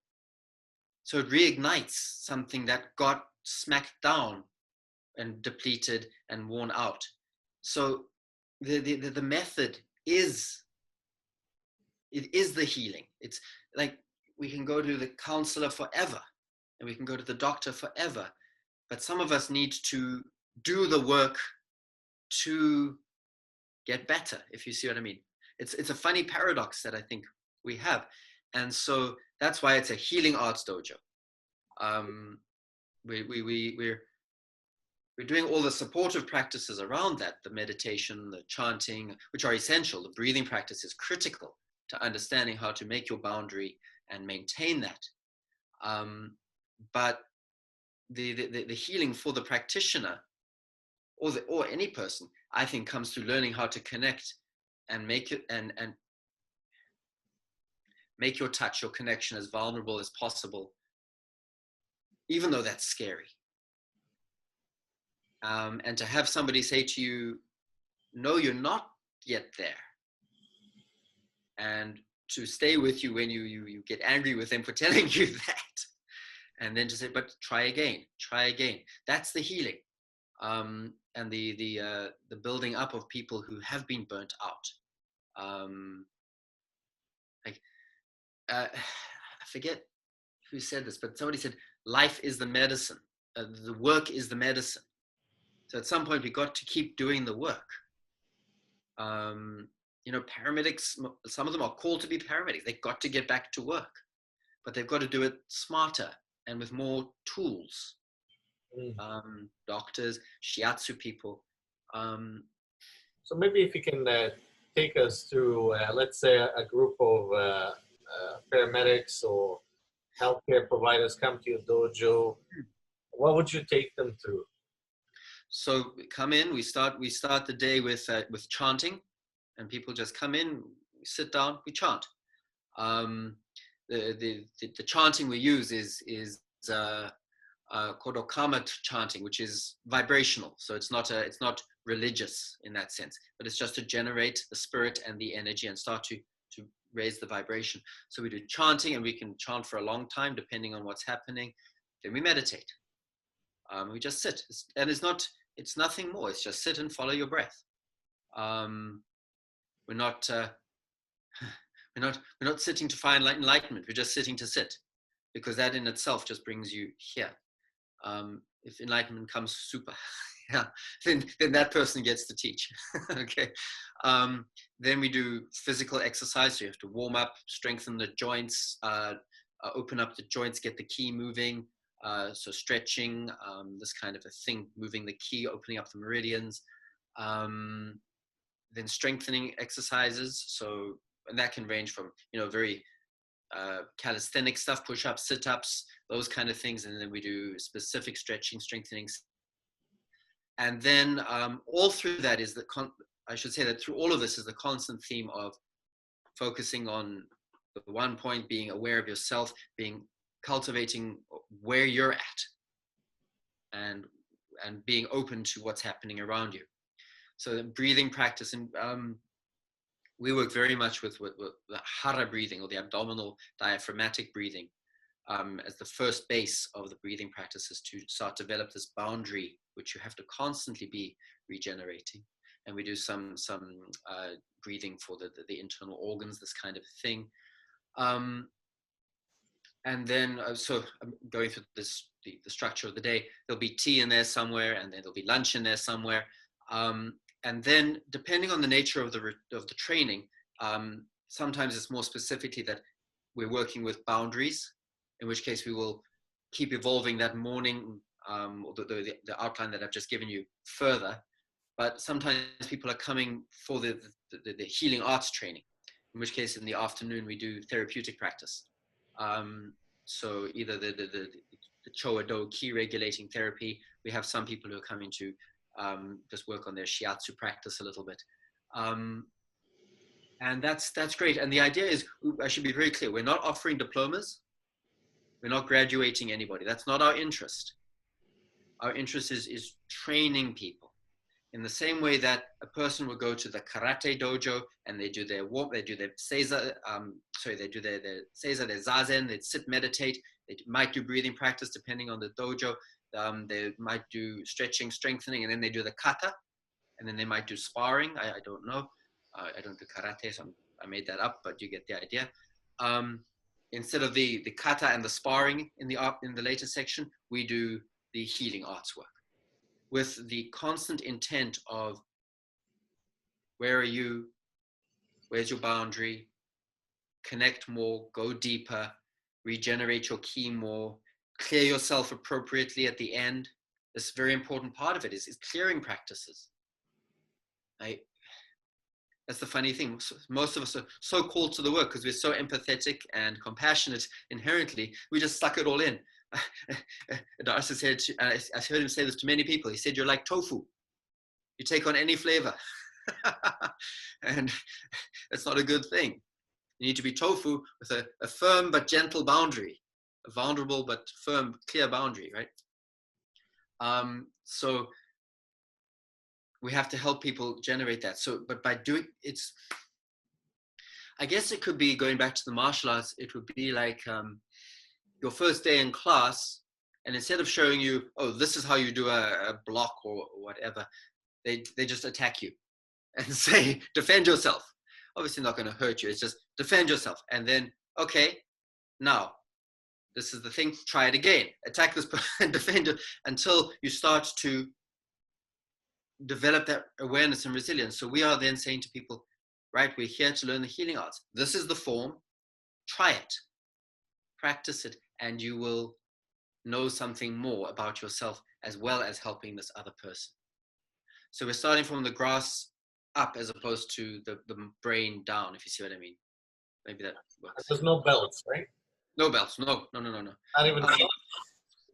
Speaker 1: So it reignites something that got smacked down and depleted and worn out. So the method is the healing. It's like we can go to the counselor forever, and we can go to the doctor forever, but some of us need to do the work to get better, if you see what I mean. It's a funny paradox that I think we have. And so that's why it's a healing arts dojo. We're doing all the supportive practices around that, the meditation, the chanting, which are essential. The breathing practice is critical to understanding how to make your boundary and maintain that. But the healing for the practitioner or any person, I think, comes through learning how to connect and make it and make your touch, your connection, as vulnerable as possible, even though that's scary. and to have somebody say to you, no, you're not yet there, and to stay with you when you get angry with them for telling you that, and then to say, but try again. That's the healing, and the building up of people who have been burnt out. I forget who said this, but somebody said, life is the medicine. The work is the medicine. So at some point we got to keep doing the work. Paramedics, some of them are called to be paramedics. They've got to get back to work, but they've got to do it smarter and with more tools. Doctors, Shiatsu people.
Speaker 2: So maybe if you can take us through, let's say, a group of paramedics or healthcare providers come to your dojo, what would you take them through?
Speaker 1: So come in. We start the day with chanting, and people just come in, we sit down, we chant. The chanting we use is Kodokama chanting, which is vibrational. So it's not religious in that sense, but it's just to generate the spirit and the energy and start to raise the vibration. So we do chanting, and we can chant for a long time depending on what's happening. Then we meditate. We just sit, and it's nothing more. It's just sit and follow your breath. We're not sitting to find enlightenment. We're just sitting to sit, because that in itself just brings you here. If enlightenment comes super, yeah, then that person gets to teach. Okay. Then we do physical exercise. So you have to warm up, strengthen the joints, open up the joints, get the ki moving. So stretching, this kind of a thing, moving the ki, opening up the meridians. Then strengthening exercises. So, and that can range from, very calisthenic stuff, push-ups, sit-ups, those kind of things. And then we do specific stretching, strengthening. And then all through that is I should say that through all of this is the constant theme of focusing on the one point, being aware of yourself, cultivating where you're at, and being open to what's happening around you. So the breathing practice, and we work very much with the hara breathing, or the abdominal diaphragmatic breathing, as the first base of the breathing practices to start to develop this boundary, which you have to constantly be regenerating. And we do some breathing for the internal organs, this kind of thing. And then, so I'm going through the structure of the day. There'll be tea in there somewhere, and then there'll be lunch in there somewhere. And then, depending on the nature of the training, sometimes it's more specifically that we're working with boundaries, in which case we will keep evolving that morning, or the outline that I've just given you further. But sometimes people are coming for the healing arts training, in which case in the afternoon we do therapeutic practice. So either the Chōwa Dojo ki regulating therapy. We have some people who are coming to just work on their Shiatsu practice a little bit. And that's great. And the idea is, I should be very clear, we're not offering diplomas. We're not graduating anybody. That's not our interest. Our interest is training people. In the same way that a person would go to the karate dojo and they do their seiza, they do their seiza, their zazen, they'd sit, meditate, they might do breathing practice depending on the dojo, they might do stretching, strengthening, and then they do the kata, and then they might do sparring. I don't know. I don't do karate, so I made that up, but you get the idea. Instead of the kata and the sparring in the later section, we do the healing arts work, with the constant intent of, where are you? Where's your boundary? Connect more, go deeper, regenerate your ki more, clear yourself appropriately at the end. This very important part of it is clearing practices. That's the funny thing. Most of us are so called to the work because we're so empathetic and compassionate inherently. We just suck it all in. Darcy said, I heard him say this to many people. He said, you're like tofu. You take on any flavor. And that's not a good thing. You need to be tofu with a firm but gentle boundary, a vulnerable but firm, clear boundary, right? So we have to help people generate that. So, but by doing it's, I guess it could be going back to the martial arts. It would be like your first day in class, and instead of showing you, oh, this is how you do a block or whatever, they just attack you and say, defend yourself. Obviously not going to hurt you. It's just defend yourself. And then, okay, now this is the thing. Try it again. Attack this person, defend it until you start to develop that awareness and resilience. So we are then saying to people, right, we're here to learn the healing arts. This is the form. Try it. Practice it, and you will know something more about yourself as well as helping this other person. So we're starting from the grass up as opposed to the brain down, if you see what I mean. Maybe that works.
Speaker 2: There's no belts, right?
Speaker 1: No belts. No.
Speaker 2: Not even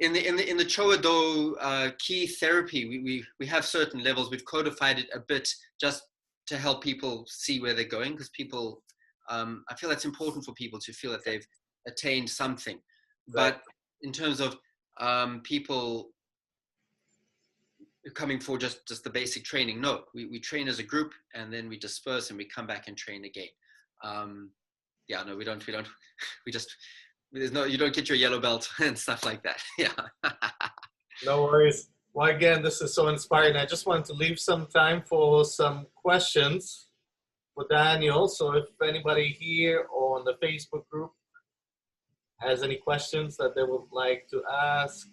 Speaker 1: in the Chōwa Dojo key therapy, we have certain levels. We've codified it a bit just to help people see where they're going, because people, I feel that's important for people to feel that they've attained something. But in terms of people coming for just the basic training, no, we train as a group and then we disperse and we come back and train again. No, we don't, we just, there's no, you don't get your yellow belt and stuff like that. Yeah.
Speaker 2: No worries. Well, again, this is so inspiring. I just wanted to leave some time for some questions for Daniel. So if anybody here on the Facebook group has any questions that they would like to ask,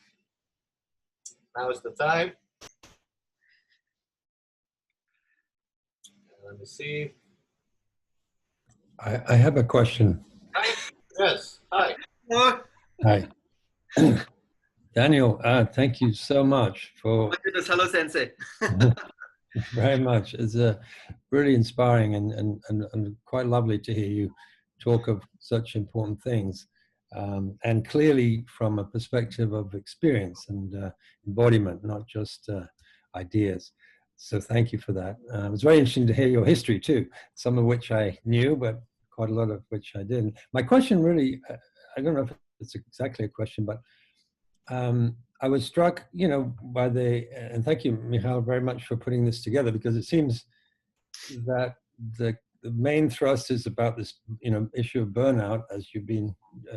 Speaker 2: now is the time. Let me see.
Speaker 3: I have a question.
Speaker 2: Hi. Yes. Hi.
Speaker 3: Hi. Daniel, thank you so much for...
Speaker 1: Hello, Sensei.
Speaker 3: Very much. It's really inspiring and quite lovely to hear you talk of such important things. And clearly from a perspective of experience and embodiment, not just ideas. So thank you for that. It was very interesting to hear your history too, some of which I knew, but quite a lot of which I didn't. My question really, I don't know if it's exactly a question, but I was struck, by and thank you, Michal, very much for putting this together, because it seems that the main thrust is about this, issue of burnout, as you've been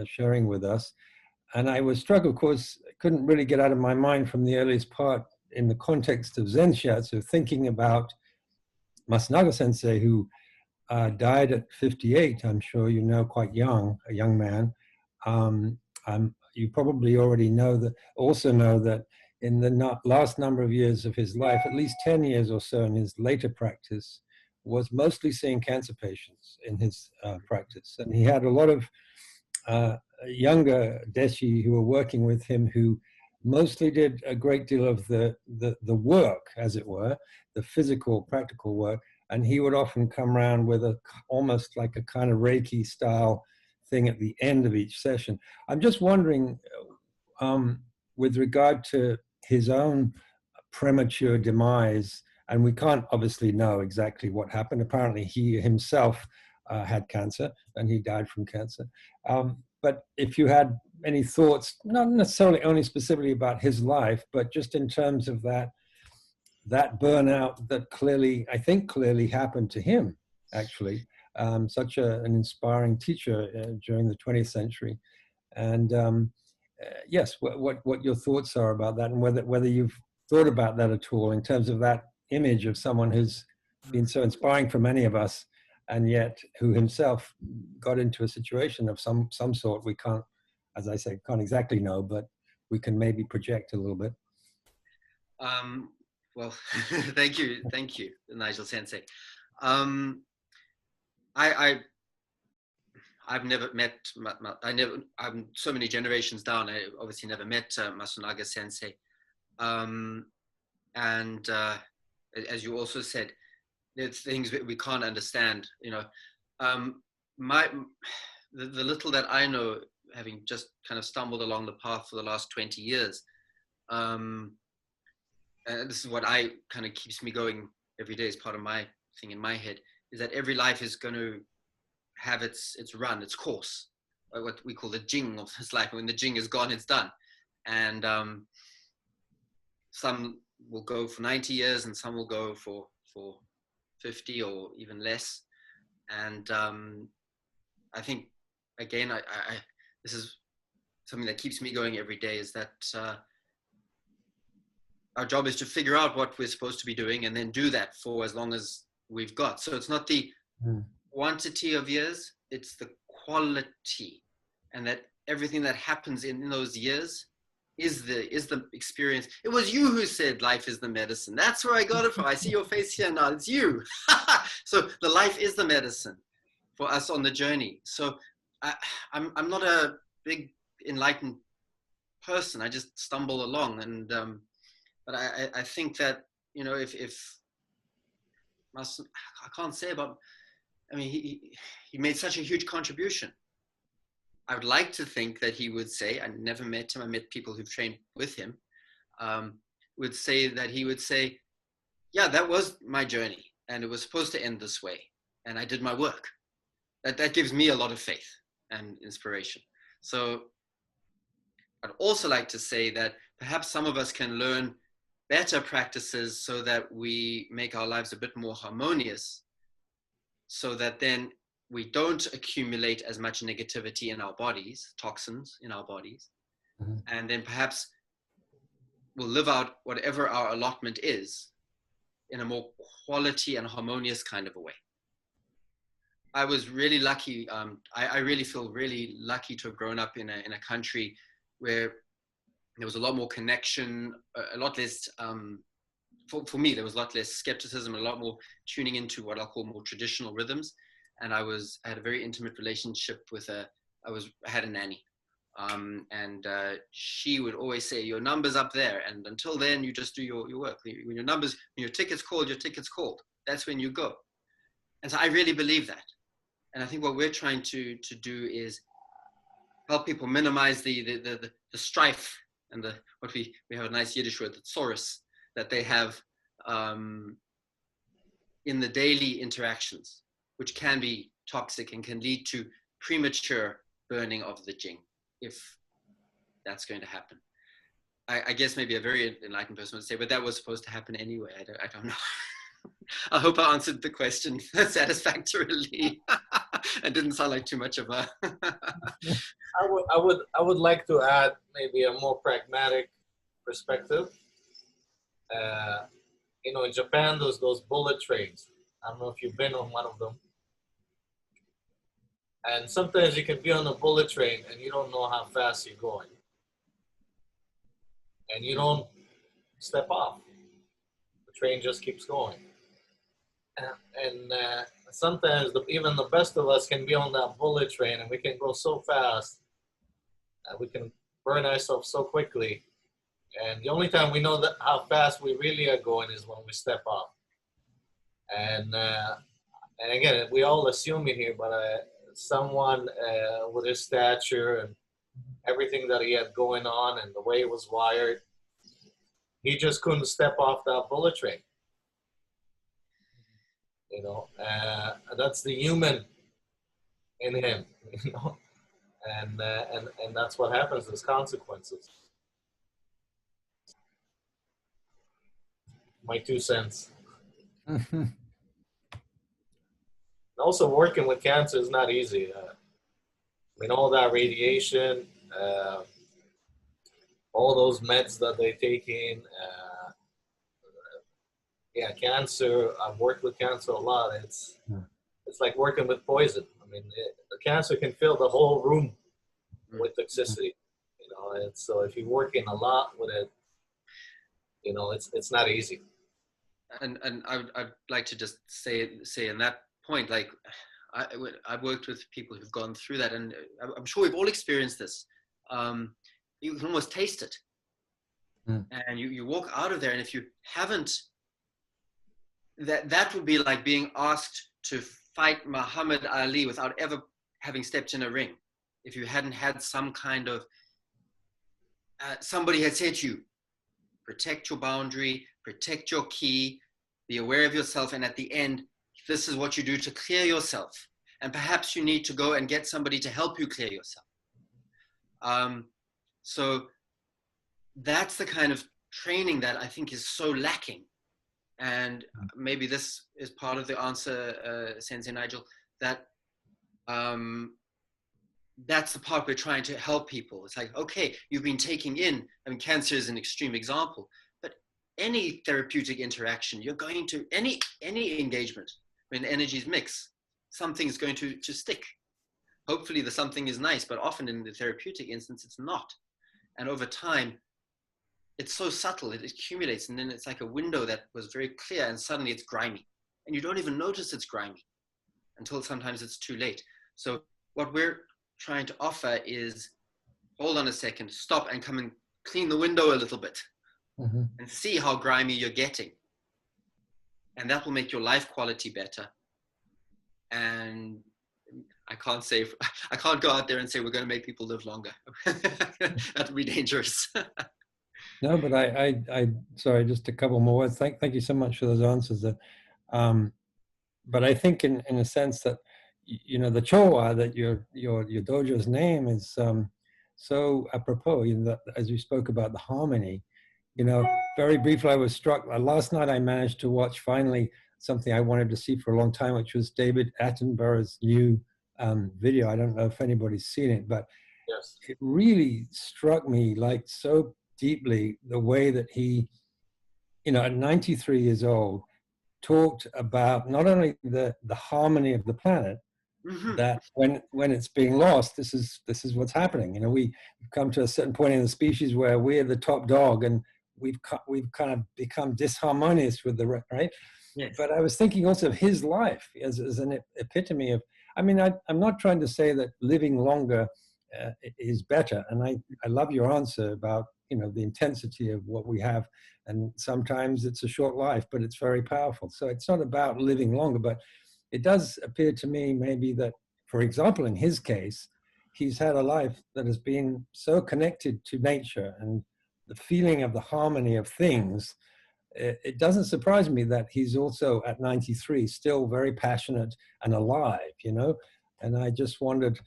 Speaker 3: sharing with us. And I was struck, of course, couldn't really get out of my mind from the earliest part in the context of Zen Shiatsu, thinking about Masunaga Sensei, who died at 58, I'm sure you know, quite young, a young man. You probably already also know that in the last number of years of his life, at least 10 years or so in his later practice, was mostly seeing cancer patients in his practice. And he had a lot of younger deshi who were working with him, who mostly did a great deal of the work, as it were, the physical, practical work. And he would often come around with almost like a kind of Reiki style thing at the end of each session. I'm just wondering, with regard to his own premature demise, and we can't obviously know exactly what happened. Apparently he himself had cancer and he died from cancer. But if you had any thoughts, not necessarily only specifically about his life, but just in terms of that burnout that I think clearly happened to him, actually. Such an inspiring teacher during the 20th century. And yes, what your thoughts are about that, and whether you've thought about that at all in terms of that image of someone who's been so inspiring for many of us, and yet who himself got into a situation of some sort. We can't, as I say, can't exactly know, but we can maybe project a little bit.
Speaker 1: Well, thank you, Nigel Sensei. I've never met, I'm so many generations down. I obviously never met Masunaga Sensei. And as you also said, there's things that we can't understand, the little that I know, having just kind of stumbled along the path for the last 20 years, and this is what I kind of keeps me going every day as part of my thing in my head, is that every life is going to have its run, its course, what we call the jing of this life. When the jing is gone, it's done. And some will go for 90 years and some will go for 50 or even less. And I think, again, this is something that keeps me going every day, is that our job is to figure out what we're supposed to be doing and then do that for as long as we've got. So it's not the quantity of years, it's the quality, and that everything that happens in those years is the experience. It was you who said life is the medicine. That's where I got it from. I see your face here now. It's you. So the life is the medicine for us on the journey. So I'm not a big enlightened person. I just stumble along, and but I think that, you know, if I can't say about, I mean, he made such a huge contribution. I would like to think that he would say, I never met him, I met people who've trained with him, would say that he would say, yeah, that was my journey and it was supposed to end this way. And I did my work. That gives me a lot of faith and inspiration. So I'd also like to say that perhaps some of us can learn better practices so that we make our lives a bit more harmonious, so that then we don't accumulate as much negativity in our bodies, toxins in our bodies, and then perhaps we'll live out whatever our allotment is in a more quality and harmonious kind of a way. I was really lucky. I really feel really lucky to have grown up in a country where there was a lot more connection, a lot less, for me, there was a lot less skepticism, a lot more tuning into what I'll call more traditional rhythms. And I had a very intimate relationship with I had a nanny. And she would always say, your number's up there. And until then, you just do your work. When your ticket's called, your ticket's called. That's when you go. And so I really believe that. And I think what we're trying to do is help people minimize the strife and what we have a nice Yiddish word, the tsorus, that they have in the daily interactions, which can be toxic and can lead to premature burning of the jing, if that's going to happen. I guess maybe a very enlightened person would say, but that was supposed to happen anyway. I don't know. I hope I answered the question satisfactorily. It didn't sound like too much of a...
Speaker 2: I would like to add maybe a more pragmatic perspective. You know, in Japan, there's those bullet trains. I don't know if you've been on one of them. And sometimes you can be on a bullet train and you don't know how fast you're going. And you don't step off. The train just keeps going. And sometimes even the best of us can be on that bullet train and we can go so fast. We can burn ourselves so quickly. And the only time we know that how fast we really are going is when we step off. And again, we all assume it here, but someone with his stature and everything that he had going on and the way he was wired, he just couldn't step off that bullet train. You know, that's the human in him, you know, and that's what happens. There's consequences. My 2 cents. Also, working with cancer is not easy. I mean, all that radiation, all those meds that they take in. Yeah, cancer. I've worked with cancer a lot. It's like working with poison. I mean, the cancer can fill the whole room with toxicity. You know, and so if you're working a lot with it, you know, it's not easy.
Speaker 1: And I'd like to just say in that point, like I've worked with people who've gone through that, and I'm sure we've all experienced this. You can almost taste it, and you walk out of there, and if you haven't, that would be like being asked to fight Muhammad Ali without ever having stepped in a ring. If you hadn't had some kind of somebody had said to you, protect your boundary, protect your ki, be aware of yourself, and at the end, this is what you do to clear yourself. And perhaps you need to go and get somebody to help you clear yourself. So that's the kind of training that I think is so lacking. And maybe this is part of the answer, Sensei Nigel, that that's the part we're trying to help people. It's like, okay, you've been taking in, I mean, cancer is an extreme example, but any therapeutic interaction, you're going to, any engagement, when energies mix, something's going to stick. Hopefully the something is nice, but often in the therapeutic instance, it's not. And over time, it's so subtle, it accumulates, and then it's like a window that was very clear, and suddenly it's grimy. And you don't even notice it's grimy until sometimes it's too late. So what we're trying to offer is, hold on a second, stop and come and clean the window a little bit, and see how grimy you're getting. And that will make your life quality better. And I can't go out there and say we're going to make people live longer. That would be dangerous.
Speaker 3: No, but I sorry, just a couple more words. Thank you so much for those answers. That, but I think in a sense that, you know, the Chōwa, that your dojo's name is so apropos. You know, that as you spoke about the harmony, you know, very briefly I was struck. Last night I managed to watch finally something I wanted to see for a long time, which was David Attenborough's new video. I don't know if anybody's seen it, but
Speaker 2: Yes,
Speaker 3: it really struck me like so deeply the way that he, you know, at 93 years old, talked about not only the harmony of the planet, that when it's being lost, this is what's happening. You know, we've come to a certain point in the species where we're the top dog, and we've kind of become disharmonious with the right.
Speaker 1: Yes.
Speaker 3: But I was thinking also of his life as an epitome of, I mean, I'm not trying to say that living longer is better. And I love your answer about, you know, the intensity of what we have. And sometimes it's a short life, but it's very powerful. So it's not about living longer, but it does appear to me maybe that, for example, in his case, he's had a life that has been so connected to nature and the feeling of the harmony of things. It doesn't surprise me that he's also at 93 still very passionate and alive, you know. And I just wondered,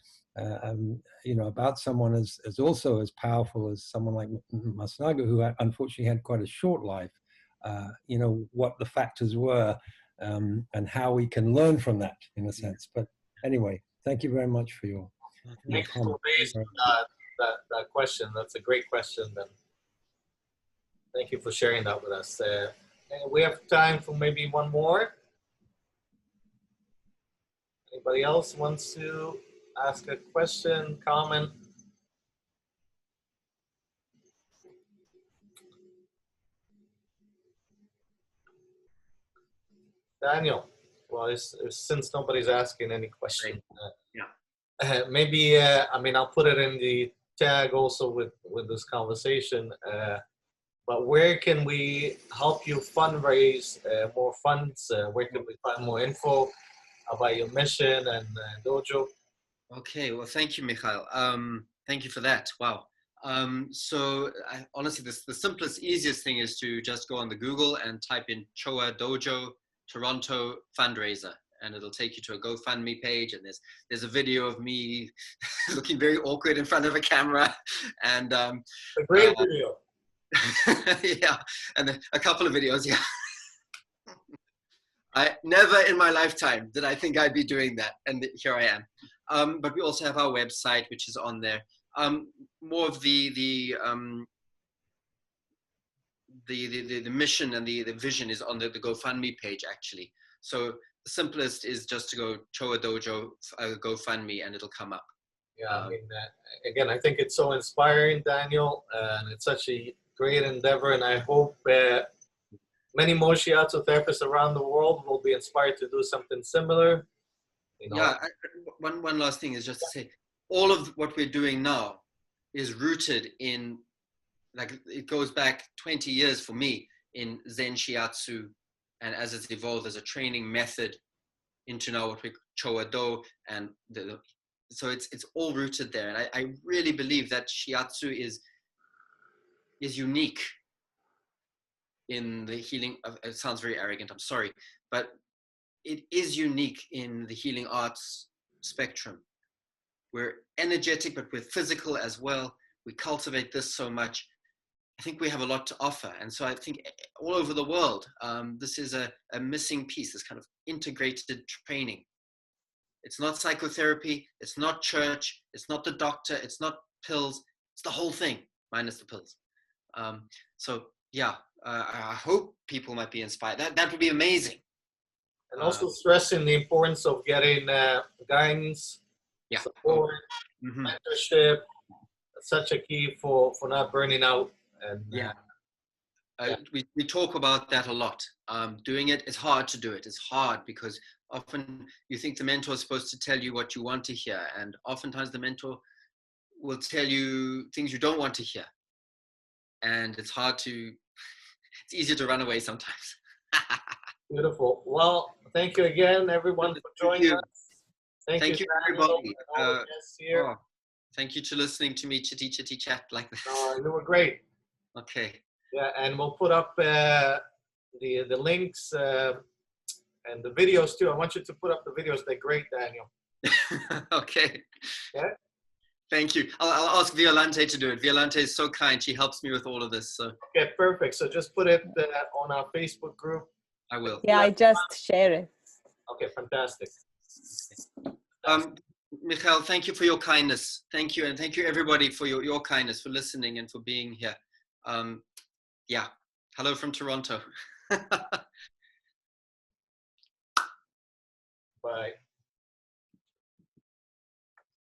Speaker 3: you know, about someone as also as powerful as someone like Masunaga, who unfortunately had quite a short life, you know, what the factors were, and how we can learn from that in a sense. But anyway, thank you very much for your
Speaker 2: thanks for
Speaker 3: comment.
Speaker 2: raising that question. That's a great question. And thank you for sharing that with us. And we have time for maybe one more. Anybody else wants to ask a question, comment? Daniel, well, since nobody's asking any question, maybe, I mean, I'll put it in the tag also with this conversation, but where can we help you fundraise more funds? Where can we find more info about your mission and dojo?
Speaker 1: Okay, well, thank you, Mikhail. Thank you for that. Wow. So honestly, the simplest, easiest thing is to just go on the Google and type in Chōwa Dojo Toronto fundraiser, and it'll take you to a GoFundMe page, and there's a video of me looking very awkward in front of a camera, and
Speaker 2: a great video.
Speaker 1: yeah, and a couple of videos. Yeah. I never in my lifetime did I think I'd be doing that, and here I am. But we also have our website, which is on there. More of the mission and the vision is on the GoFundMe page, actually. So the simplest is just to go Chōwa Dojo GoFundMe, and it'll come up.
Speaker 2: Yeah, I mean, again, I think it's so inspiring, Daniel, and it's such a great endeavor, and I hope many more Shiatsu therapists around the world will be inspired to do something similar. You know?
Speaker 1: Yeah, one last thing is just to say, all of what we're doing now is rooted in, like, it goes back 20 years for me in Zen Shiatsu, and as it's evolved as a training method into now what we Chōwa Do, and so it's all rooted there. And I really believe that Shiatsu is unique in the healing of, it sounds very arrogant, I'm sorry, but it is unique in the healing arts spectrum. We're energetic, but we're physical as well. We cultivate this so much. I think we have a lot to offer. And so I think all over the world, this is a missing piece, this kind of integrated training. It's not psychotherapy, it's not church, it's not the doctor, it's not pills, it's the whole thing, minus the pills. So yeah, I hope people might be inspired. That would be amazing.
Speaker 2: And also stressing the importance of getting guidance, support, mentorship. That's such a key for not burning out. And
Speaker 1: we talk about that a lot. Doing it, it's hard to do it. It's hard because often you think the mentor is supposed to tell you what you want to hear, and oftentimes the mentor will tell you things you don't want to hear. And it's hard to, it's easier to run away sometimes.
Speaker 2: Beautiful. Well, thank you again, everyone, for joining us.
Speaker 1: Thank you everybody. Thank you for listening to me chitty chat like this.
Speaker 2: You were great.
Speaker 1: Okay.
Speaker 2: Yeah, and we'll put up the links and the videos too. I want you to put up the videos. They're great, Daniel.
Speaker 1: Okay.
Speaker 2: Yeah.
Speaker 1: Thank you. I'll ask Violante to do it. Violante is so kind. She helps me with all of this. So.
Speaker 2: Okay, perfect. So just put it on our Facebook group.
Speaker 1: I will.
Speaker 4: Yeah, I just share it.
Speaker 2: Okay, fantastic.
Speaker 1: Michael, thank you for your kindness. Thank you. And thank you everybody for your kindness, for listening and for being here. Yeah. Hello from Toronto.
Speaker 2: Bye.